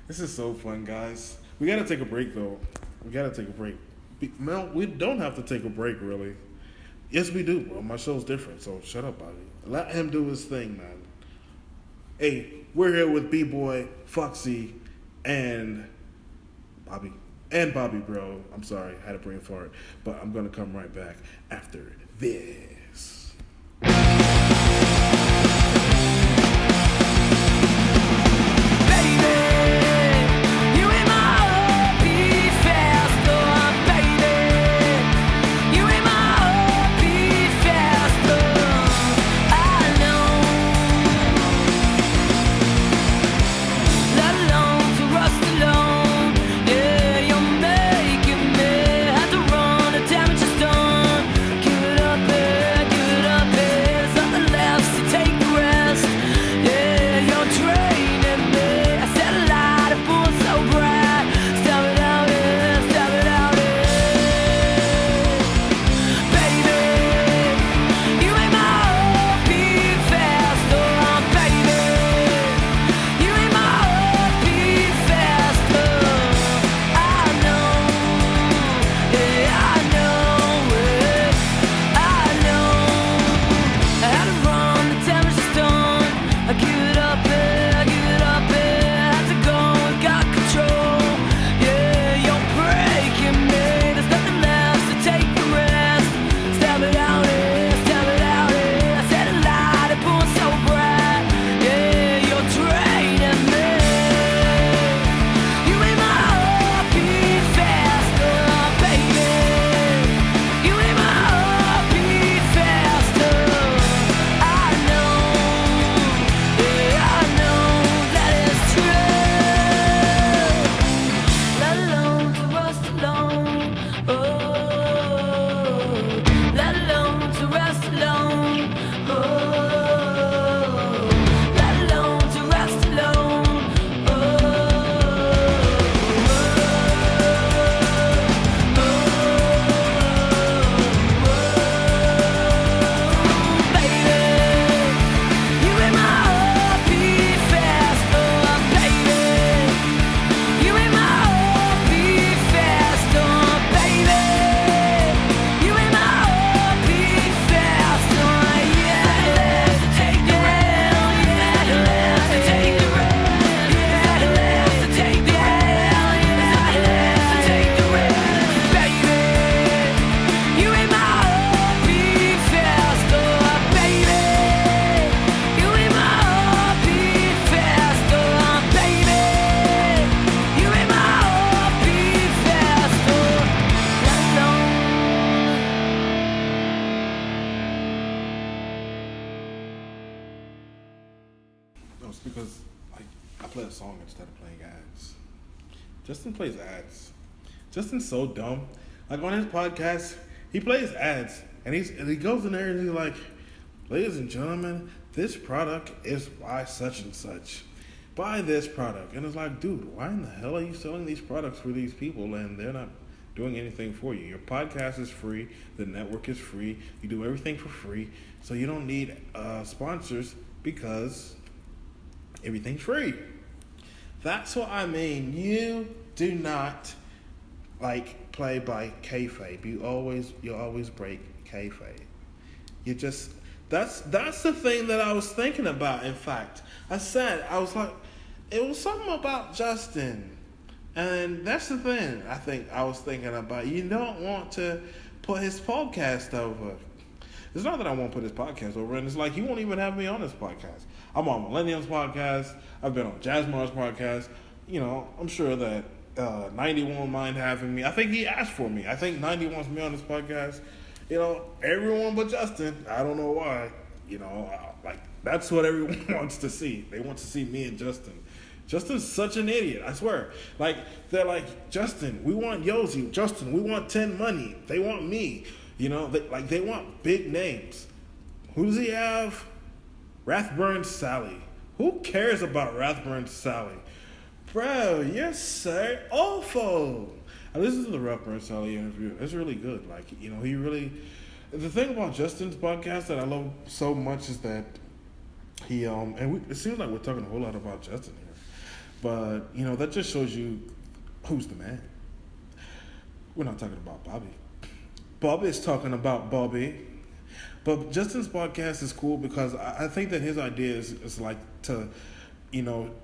This is so fun, guys. We gotta take a break, though. We don't have to take a break, really. Yes, we do, bro. My show's different, so shut up, Bobby. Let him do his thing, man. Hey, we're here with B-Boy, Foxy, and Bobby. and Bobby, bro. I'm sorry, I had a brain fart, but I'm gonna come right back after this. It's because I play a song instead of playing ads. Justin plays ads. Justin's so dumb. Like on his podcast, he plays ads, and he goes in there and he's like, "Ladies and gentlemen, this product is by such and such. Buy this product." And it's like, dude, why in the hell are you selling these products for these people and they're not doing anything for you? Your podcast is free. The network is free. You do everything for free. So you don't need sponsors because everything's free. That's what I mean. You do not play by kayfabe. You always break kayfabe. You just that's the thing that I was thinking about. In fact, I was like, it was something about Justin, and that's the thing I think I was thinking about. You don't want to put his podcast over. It's not that I won't put his podcast over, and it's like he won't even have me on his podcast. I'm on Millennium's podcast. I've been on Jazzmar's podcast. You know, I'm sure that 90 won't mind having me. I think he asked for me. I think 90 wants me on his podcast. You know, everyone but Justin. I don't know why. You know, that's what everyone wants to see. They want to see me and Justin. Justin's such an idiot, I swear. They're like, Justin, we want Yosi. Justin, we want 10 Money. They want me. You know, they want big names. Who does he have? Rathburn Sally. Who cares about Rathburn Sally? Bro, you're so awful. I listened to the Rathburn Sally interview. It's really good. He really... The thing about Justin's podcast that I love so much is that he... it seems like we're talking a whole lot about Justin here. But, that just shows you who's the man. We're not talking about Bobby. Bobby's talking about Bobby. But Justin's podcast is cool because I think that his idea is to,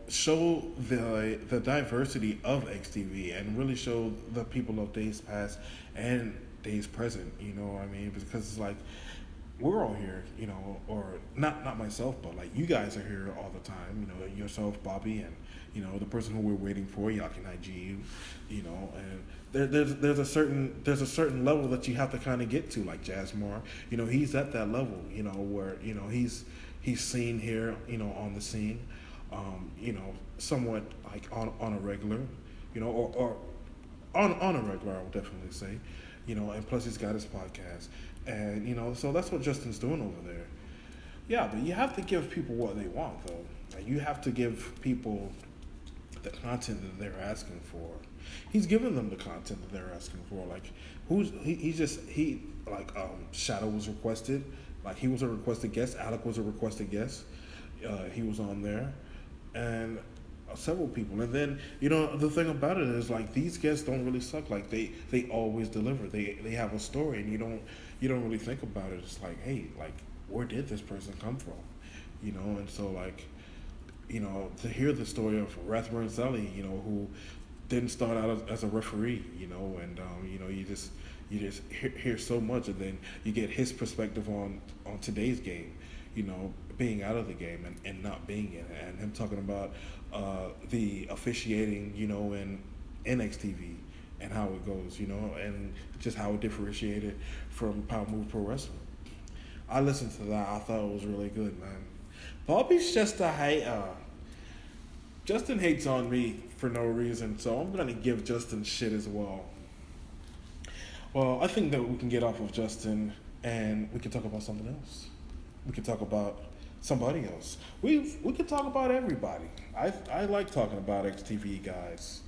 show the diversity of XTV and really show the people of days past and days present. You know what I mean? Because it's like we're all here, or not myself, but like you guys are here all the time. Yourself, Bobby, and the person who we're waiting for, Yaki and IG. And there's a certain level that you have to kind of get to, like Jasmar. He's at that level. Where he's seen here, on the scene. Somewhat like on a regular, or on a regular, I would definitely say, and plus he's got his podcast, and so that's what Justin's doing over there. Yeah, but you have to give people what they want, though. Like, you have to give people the content that they're asking for. He's giving them the content that they're asking for. Like, Shadow was requested. Like, he was a requested guest. Alec was a requested guest. He was on there. And several people. And then, the thing about it is, like, these guests don't really suck. Like, they always deliver. They have a story, and you don't really think about it. It's like, hey, like, where did this person come from? And so, like, to hear the story of Rathburn Zelly, who didn't start out as a referee, and you just hear so much, and then you get his perspective on today's game, being out of the game and not being in it, and him talking about the officiating, in NXTV and how it goes, and just how it differentiated from Power Move Pro Wrestling. I listened to that. I thought it was really good, man. Bobby's just a hater. Justin hates on me for no reason, so I'm going to give Justin shit as well. Well, I think that we can get off of Justin and we can talk about something else. We can talk about somebody else. We can talk about everybody. I like talking about XTV guys.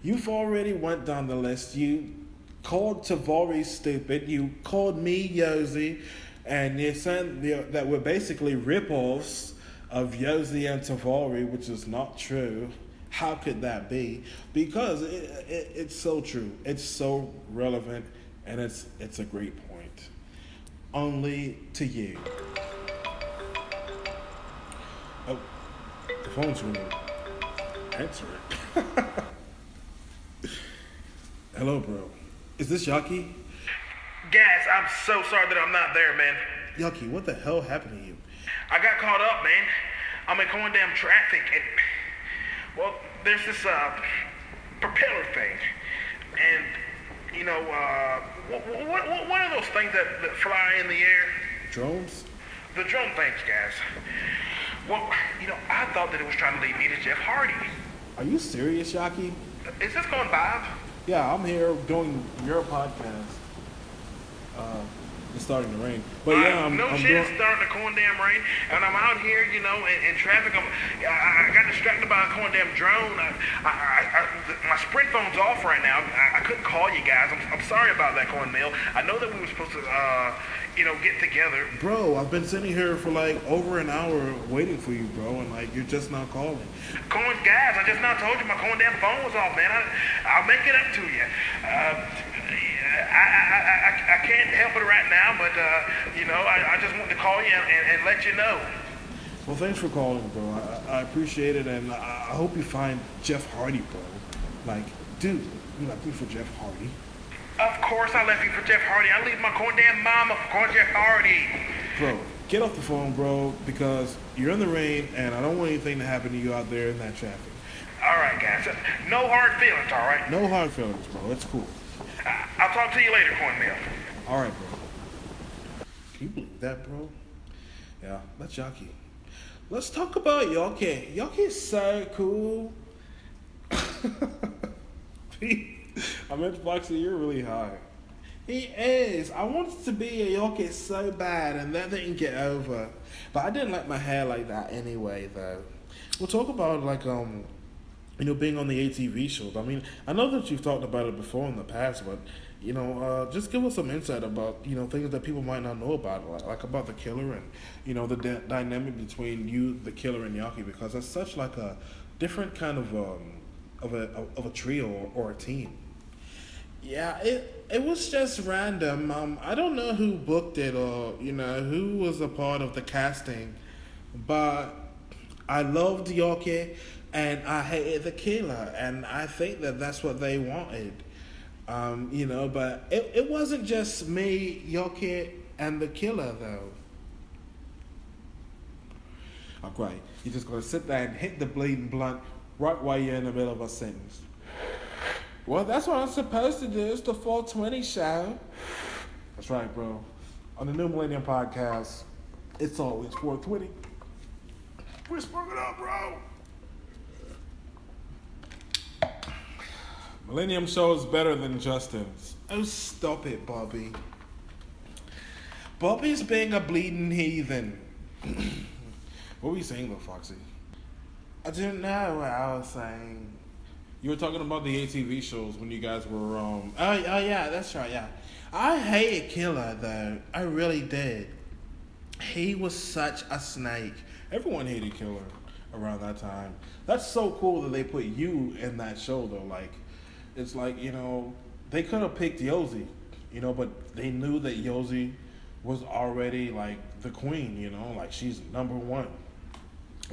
You've already went down the list. You called Tavori stupid. You called me Yosi. And you said that we're basically rip-offs of Yosi and Tavori, which is not true. How could that be? Because it's so true. It's so relevant, and it's a great point. Only to you. Oh, the phone's ringing. Answer it. Hello, bro. Is this Yaki? Guys, I'm so sorry that I'm not there, man. Yaki, what the hell happened to you? I got caught up, man. I'm in damn traffic, and well, there's this propeller thing, and what are those things that fly in the air? Drones? The drone things, guys. Well, I thought that it was trying to lead me to Jeff Hardy. Are you serious, Yaki? Is this going live? Yeah, I'm here doing your podcast. It's starting to rain, but yeah, I'm it's starting to damn rain, and I'm out here, in traffic. I got distracted by a damn drone. My Sprint phone's off right now. I couldn't call you guys. I'm sorry about that, Cornmeal. I know that we were supposed to, get together. Bro, I've been sitting here for like over an hour waiting for you, bro, and like you're just not calling. Guys, I just now told you my damn phone was off, man. I'll make it up to you. I can't help it right now, but I just want to call you and let you know. Well, thanks for calling, bro. I appreciate it, and I hope you find Jeff Hardy, bro. Like, dude, you left me for Jeff Hardy. Of course I left you for Jeff Hardy. I leave my damn mama for Jeff Hardy. Bro, get off the phone, bro, because you're in the rain, and I don't want anything to happen to you out there in that traffic. All right, guys. No hard feelings, all right? No hard feelings, bro. It's cool. I'll talk to you later, Cornmeal. All right, bro. Can you believe that, bro? Yeah, that's Yaki. Let's talk about Yaki. Yaki's so cool. I meant Foxy, you're really high. He is. I wanted to be a Yaki so bad, and that didn't get over. But I didn't like my hair like that anyway, though. We'll talk about, like, being on the ATV shows. I mean, I know that you've talked about it before in the past, but, just give us some insight about, things that people might not know about, like about the Killer and, the dynamic between you, the Killer, and Yaki, because it's such like a different kind of a trio or a team. Yeah, it was just random. I don't know who booked it or, who was a part of the casting, but I loved Yaki, and I hated the killer, and I think that that's what they wanted. But it wasn't just me, Yaki, and the killer, though. Okay, you're just gonna sit there and hit the bleeding blunt right while you're in the middle of a sentence. Well, that's what I'm supposed to do. It's the 420 show. That's right, bro. On the new Millenium podcast, it's always 420. Whisper it up, bro. Millennium show is better than Justin's. Oh, stop it, Bobby. Bobby's being a bleeding heathen. What were you saying, though, Foxy? I didn't know what I was saying. You were talking about the ATV shows when you guys were, Oh, yeah, that's right, yeah. I hated Killer, though. I really did. He was such a snake. Everyone hated Killer around that time. That's so cool that they put you in that show, though. Like, it's like, they could have picked Yosi, but they knew that Yosi was already, like, the queen, like, she's number one.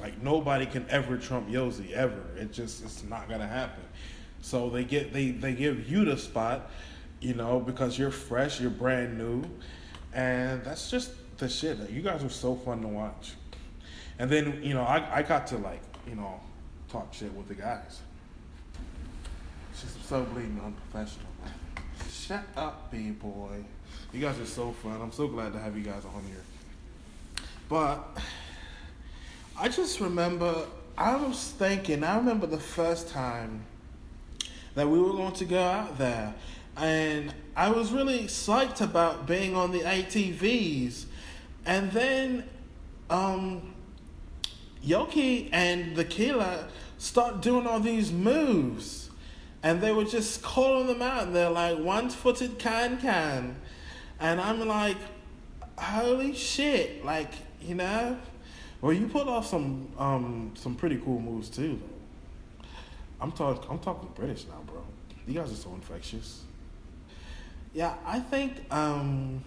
Like, nobody can ever trump Yosi, ever. It's not gonna happen. So they give you the spot, because you're fresh, you're brand new, and that's just the shit. You guys are so fun to watch. And then, I got to, like, talk shit with the guys. It's just so bleeding unprofessional. Shut up, B-boy. You guys are so fun. I'm so glad to have you guys on here. But I just remember, I remember the first time that we were going to go out there. And I was really psyched about being on the ATVs. And then Yaki and the killer start doing all these moves. And they were just calling them out. And they're like, one-footed can. And I'm like, holy shit. Like, well, you put off some pretty cool moves too, though. I'm talking British now, bro. You guys are so infectious. Yeah, I think I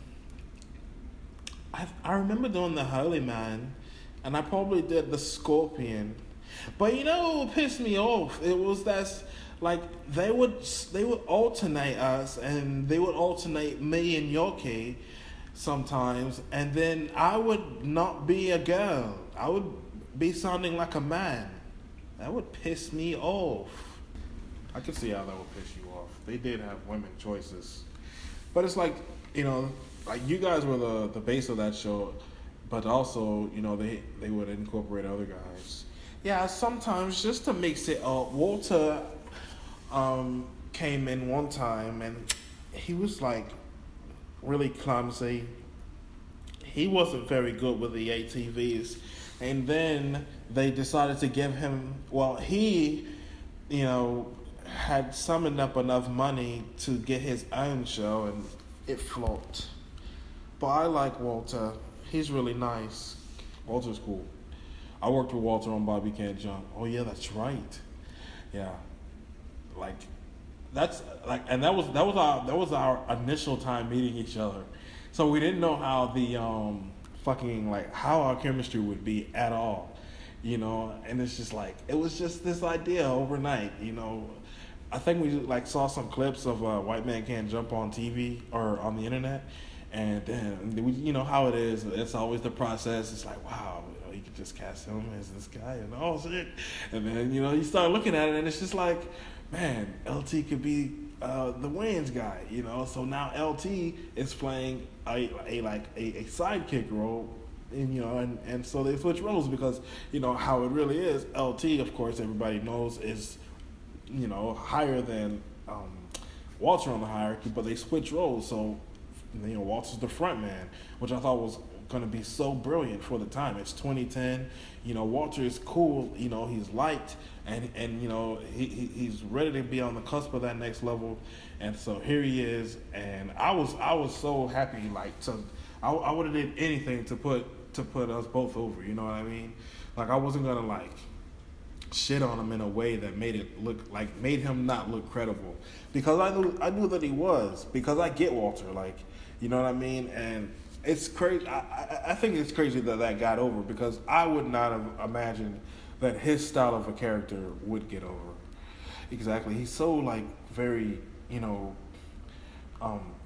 remember doing the Holy Man, and I probably did the Scorpion. But what pissed me off? It was that like they would alternate us, and they would alternate me and Yaki sometimes, and then I would not be a girl. I would be sounding like a man. That would piss me off. I could see how that would piss you off. They did have women choices. But it's like, like you guys were the base of that show, but also, they would incorporate other guys. Yeah, sometimes just to mix it up. Walter came in one time, and he was like really clumsy. He wasn't very good with the ATVs. And then they decided to give him, he, had summoned up enough money to get his own show, and it flopped. But I like Walter. He's really nice. Walter's cool. I worked with Walter on Bobby Can't Jump. Oh yeah, that's right. Yeah. Like, that's like, and that was our initial time meeting each other. So we didn't know how the how our chemistry would be at all, and it's just like, it was just this idea overnight, I think we saw some clips of White Man Can't Jump on TV or on the internet, and then we, how it is, it's always the process. It's like, wow, you could just cast him as this guy, and oh shit, and then you start looking at it, and it's just like, man, LT could be the Wayans guy, So now LT is playing a sidekick role, and so they switch roles because how it really is. LT, of course, everybody knows is higher than Walter on the hierarchy, but they switch roles. So Walter's the front man, which I thought was going to be so brilliant for the time. It's 2010. Walter is cool. He's liked, and he's ready to be on the cusp of that next level. And so here he is, and I was so happy. I would have did anything to put us both over. You know what I mean? Like, I wasn't gonna shit on him in a way that made him not look credible, because I knew that he was, because I get Walter, you know what I mean. And it's crazy. I think it's crazy that got over, because I would not have imagined that his style of a character would get over. Exactly. He's so like very,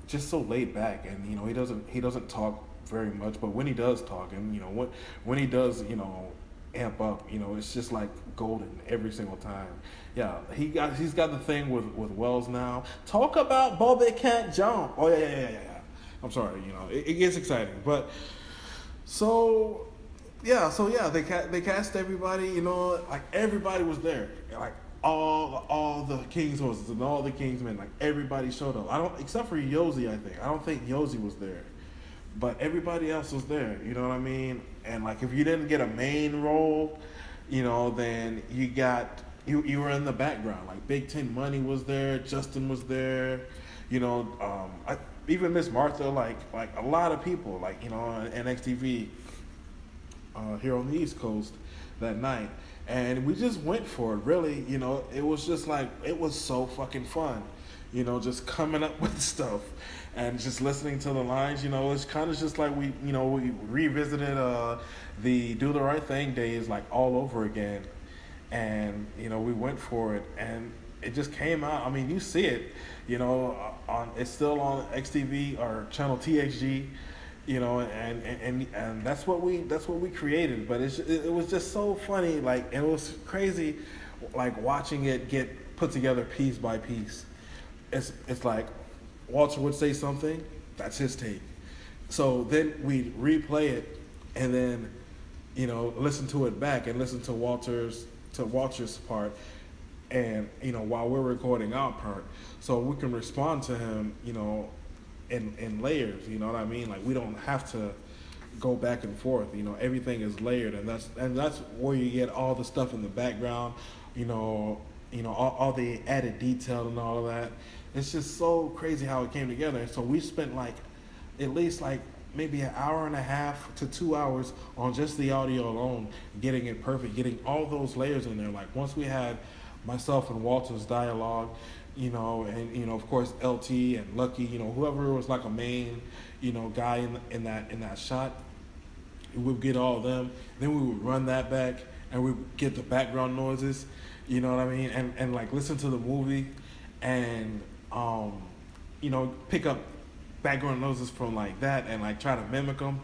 just so laid back, and he doesn't talk very much, but when he does talk, and when he does, amp up, it's just like golden every single time. Yeah, he's got the thing with Wells now. Talk about Bobby can't jump. Oh yeah. I'm sorry, it gets exciting, but so yeah, they cast everybody, like everybody was there, like all the King's horses and all the Kingsmen, like everybody showed up. I don't, except for Yosi, I don't think Yosi was there, but everybody else was there. You know what I mean? And like if you didn't get a main role, then you were in the background. Like Big Ten Money was there, Justin was there, even Miss Martha, like a lot of people, like on NXTV here on the East Coast that night. And we just went for it, really. It was just like, it was so fucking fun, just coming up with stuff and just listening to the lines. It's kind of just like we revisited the Do the Right Thing days, like all over again. And, we went for it, and it just came out. I mean, you see it, it's still on XTV or channel TXG. And that's what we created. But it was just so funny, like, and it was crazy, like watching it get put together piece by piece. It's like Walter would say something, that's his take. So then we'd replay it, and then listen to it back and listen to Walter's part, and while we're recording our part, so we can respond to him, in layers, you know what I mean? Like, we don't have to go back and forth, everything is layered, and that's where you get all the stuff in the background, all the added detail and all of that. It's just so crazy how it came together. And so we spent like at least like maybe an hour and a half to 2 hours on just the audio alone, getting it perfect, getting all those layers in there. Like once we had myself and Walter's dialogue, and of course LT and Lucky, whoever was like a main, guy in that shot, we would get all of them. Then we would run that back, and we would get the background noises, you know what I mean, and like listen to the movie, and pick up background noises from like that, and like try to mimic them,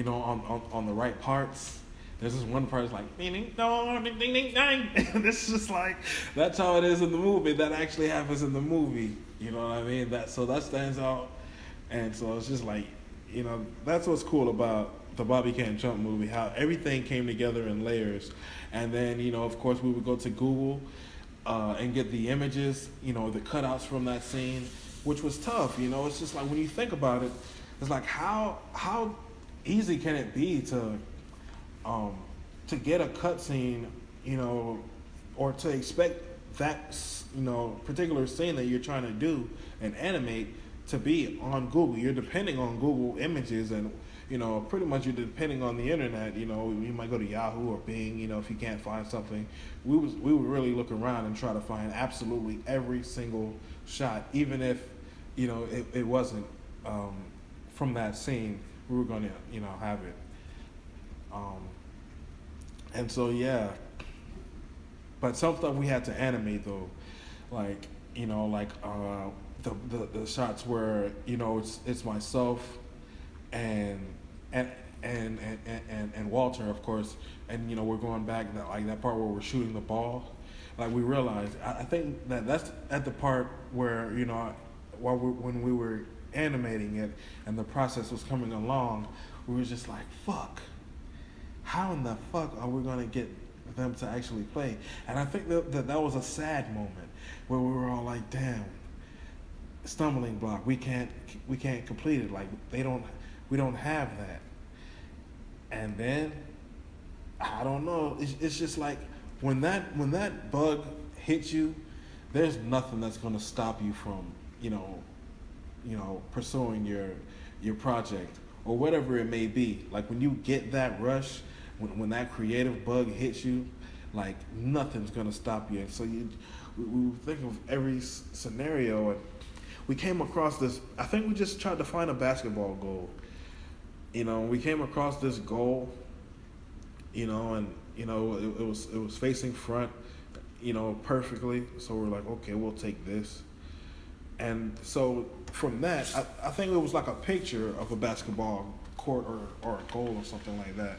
on the right parts. There's this one part that's like ding ding dong, ding ding ding ding. And it's just like, that's how it is in the movie. That actually happens in the movie. You know what I mean? That stands out. And so it's just like, that's what's cool about the Bobby Can't Jump movie, how everything came together in layers. And then, of course, we would go to Google and get the images, the cutouts from that scene, which was tough. It's just like, when you think about it, it's like, how easy can it be to get a cutscene, or to expect that, particular scene that you're trying to do and animate to be on Google. You're depending on Google Images, and pretty much you're depending on the internet. You might go to Yahoo or Bing. If you can't find something, we would really look around and try to find absolutely every single shot, even if it wasn't from that scene. We were going to have it. And so yeah, but some stuff we had to animate though, like the shots where it's myself and Walter, of course, and we're going back like that part where we're shooting the ball. Like we realized, I think that's at the part where when we were animating it and the process was coming along, we were just like, fuck. How in the fuck are we gonna get them to actually play? And I think that was a sad moment where we were all like, damn, stumbling block. We can't complete it. Like we don't have that. And then I don't know. It's just like when that bug hits you, there's nothing that's gonna stop you from pursuing your project or whatever it may be. Like when you get that rush. When that creative bug hits you, like nothing's gonna stop you. And so we think of every scenario, and we came across this. I think we just tried to find a basketball goal. We came across this goal, and it was facing front, perfectly. So we're like, okay, we'll take this. And so from that, I think it was like a picture of a basketball court or a goal or something like that.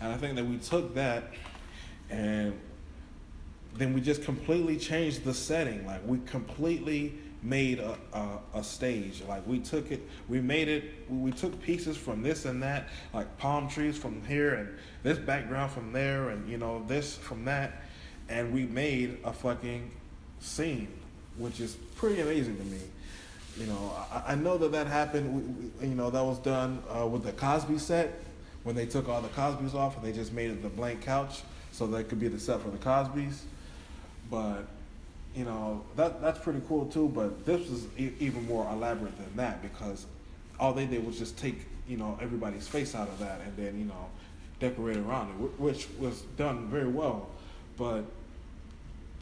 And I think that we took that and then we just completely changed the setting. Like we completely made a stage. Like we took it, we made it, we took pieces from this and that, like palm trees from here and this background from there and, this from that. And we made a fucking scene, which is pretty amazing to me. I know that happened, that was done with the Cosby set when they took all the Cosbys off and they just made it the blank couch so that could be the set for the Cosbys. But, that's pretty cool too, but this was even more elaborate than that because all they did was just take, everybody's face out of that and then, decorate around it, which was done very well. But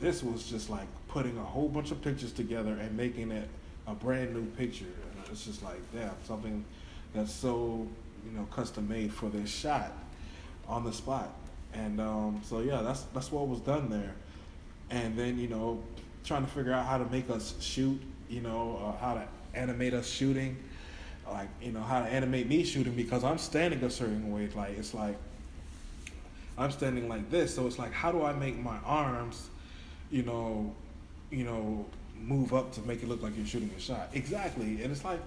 this was just like putting a whole bunch of pictures together and making it a brand new picture. And it's just like, damn, something that's so, custom made for this shot on the spot. And so yeah, that's what was done there. And then, trying to figure out how to make us shoot, how to animate us shooting, like, how to animate me shooting because I'm standing a certain way. Like, it's like, I'm standing like this. So it's like, how do I make my arms, move up to make it look like you're shooting a shot? Exactly. And it's like,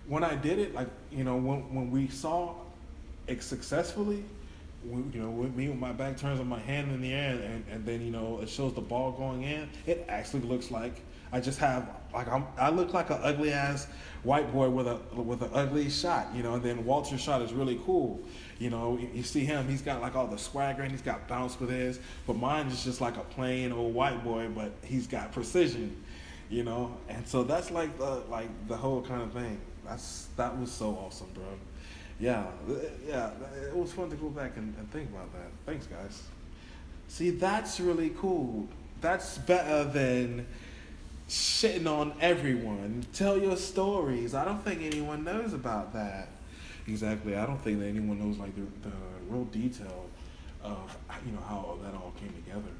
when I did it, like, when we saw it successfully, with me with my back turns and my hand in the air and then, it shows the ball going in, it actually looks like I just have, like, I look like an ugly ass white boy with an ugly shot, and then Walter's shot is really cool. You see him, he's got like all the swagger and he's got bounce with his, but mine is just like a plain old white boy, but he's got precision, and so that's like the whole kind of thing. That was so awesome, bro. Yeah, it was fun to go back and think about that. Thanks, guys. See, that's really cool. That's better than shitting on everyone. Tell your stories. I don't think anyone knows about that. Exactly. I don't think that anyone knows like the real detail of how that all came together.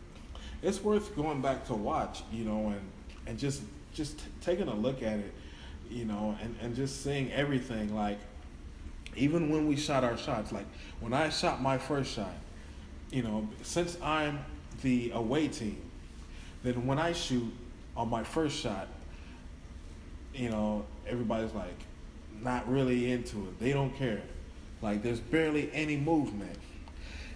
It's worth going back to watch, and just taking a look at it, and just seeing everything. Like even when we shot our shots, like when I shot my first shot, since I'm the away team, then when I shoot on my first shot, everybody's like not really into it. They don't care. Like there's barely any movement.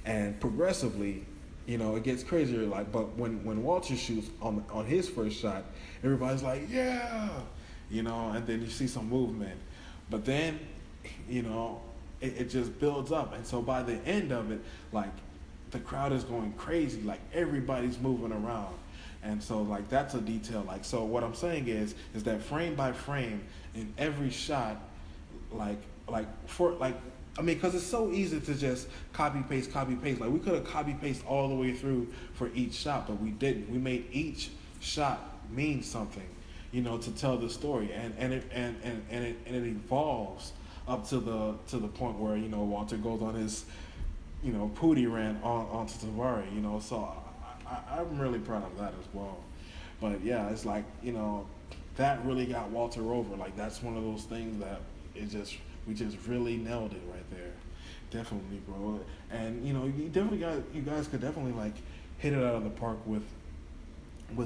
And progressively, it gets crazier. Like, but when Walter shoots on his first shot, everybody's like, yeah, and then you see some movement. But then, it just builds up. And so by the end of it, like the crowd is going crazy. Like everybody's moving around. And so like that's a detail. Like, so what I'm saying is that frame by frame in every shot, because it's so easy to just copy paste. Like we could have copy paste all the way through for each shot, but we didn't. We made each shot mean something, to tell the story, and it evolves up to the point where Walter goes on his Pootie rant onto Tavares, So I'm really proud of that as well. But yeah, it's like that really got Walter over. Like that's one of those things that we just really nailed it right there. Definitely, bro. And you guys could definitely like hit it out of the park with the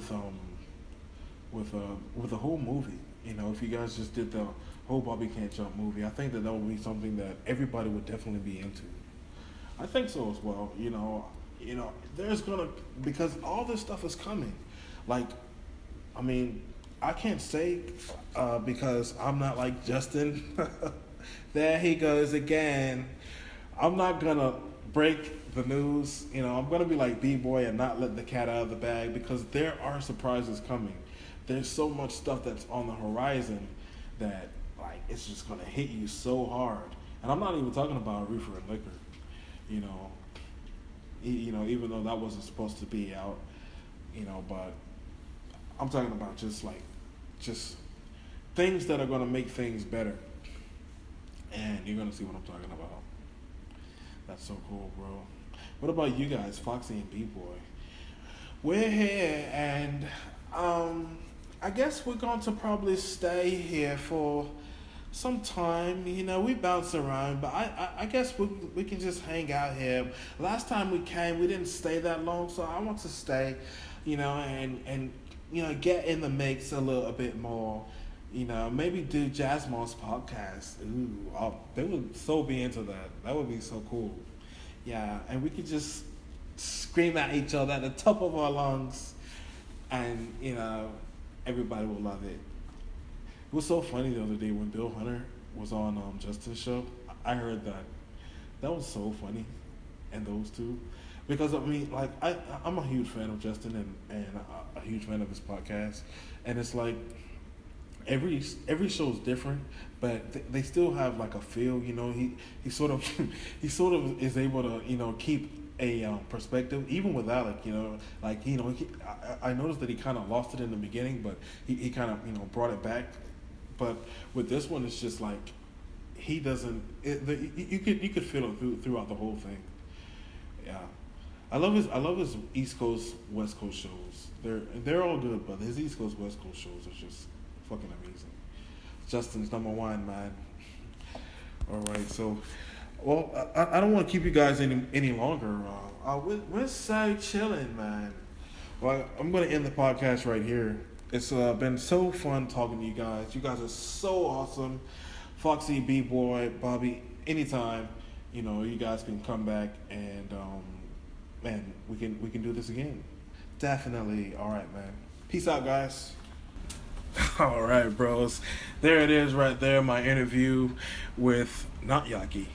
whole movie. If you guys just did the whole Bobby Can't Jump movie, I think that would be something that everybody would definitely be into. I think so as well. There's because all this stuff is coming. Like, I mean, I can't say because I'm not like Justin. There he goes again. I'm not gonna break the news. I'm gonna be like B-Boy and not let the cat out of the bag because there are surprises coming. There's so much stuff that's on the horizon that like it's just gonna hit you so hard. And I'm not even talking about Reefer and Liquor. Even though that wasn't supposed to be out, but I'm talking about just things that are gonna make things better. And you're gonna see what I'm talking about. That's so cool, bro. What about you guys, Foxy and B-Boy? We're here, and I guess we're going to probably stay here for some time. You know, we bounce around, but I guess we can just hang out here. Last time we came, we didn't stay that long, so I want to stay, you know, and you know, get in the mix a little bit more. You know, maybe do Jasmine's podcast. Ooh, they would so be into that. That would be so cool. Yeah, and we could just scream at each other at the top of our lungs, and you know, everybody will love it. It was so funny the other day when Bill Hunter was on Justin's show. I heard that. That was so funny, and those two, because I mean, like I'm a huge fan of Justin and a huge fan of his podcast, and it's like every show is different, but they still have like a feel. You know, he sort of he sort of is able to, you know, keep a perspective even with Alec. You know, like, you know, I noticed that he kind of lost it in the beginning, but he kind of, you know, brought it back. But with this one, it's just like he doesn't. You could feel it throughout the whole thing. Yeah, I love his East Coast West Coast shows. They're all good, but his East Coast West Coast shows are just fucking amazing. Justin's number one, man. All right, so, well, I don't want to keep you guys any longer. We're so chilling, man. Well, I'm gonna end the podcast right here. It's been so fun talking to you guys. You guys are so awesome. Foxy, B-Boy, Bobby, anytime, you know, you guys can come back and man, we can do this again. Definitely. All right, man. Peace out, guys. All right, bros. There it is right there, my interview with not Yaki.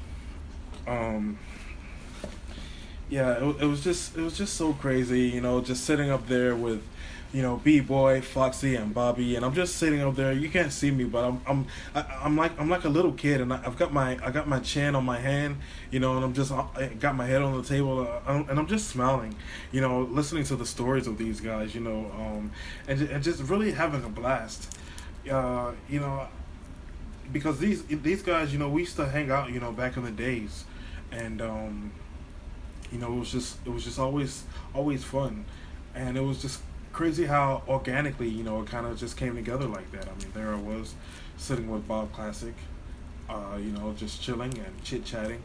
Yeah, it was just so crazy, you know, just sitting up there with, you know, B-Boy, Foxy, and Bobby, and I'm just sitting up there. You can't see me, but I'm like a little kid, and I got my chin on my hand, you know, and I got my head on the table, and I'm just smiling, you know, listening to the stories of these guys, you know, and just really having a blast, you know, because these guys, you know, we used to hang out, you know, back in the days, and you know, it was just always fun, and it was just crazy how organically, you know, it kind of just came together like that. I mean, there I was sitting with Bob Classic, you know, just chilling and chit chatting,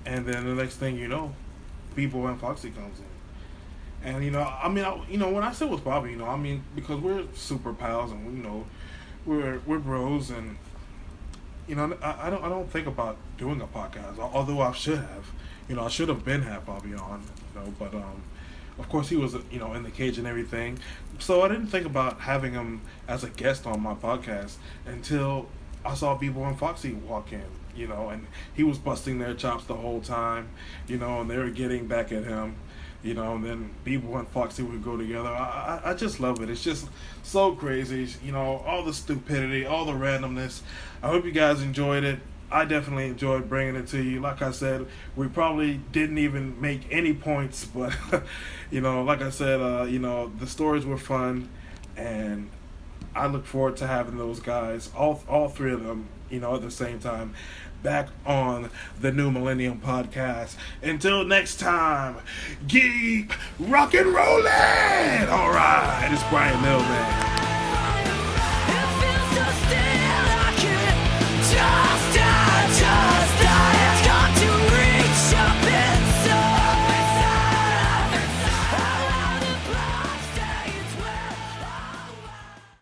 and then the next thing you know, B-Boy and Foxy comes in, and you know, I mean, you know, when I sit with Bobby, you know, I mean, because we're super pals and, you know, we're bros, and you know, I don't think about doing a podcast, although I should have, you know, I should have been had Bobby on, you know, but of course, he was, you know, in the cage and everything. So I didn't think about having him as a guest on my podcast until I saw B-Boy and Foxy walk in, you know, and he was busting their chops the whole time, you know, and they were getting back at him, you know, and then B-Boy and Foxy would go together. I just love it. It's just so crazy, you know, all the stupidity, all the randomness. I hope you guys enjoyed it. I definitely enjoyed bringing it to you. Like I said, we probably didn't even make any points, but, you know, like I said, you know, the stories were fun, and I look forward to having those guys, all three of them, you know, at the same time, back on the New Millennium podcast. Until next time, keep rock and rollin'! All right, it's Brian Millman.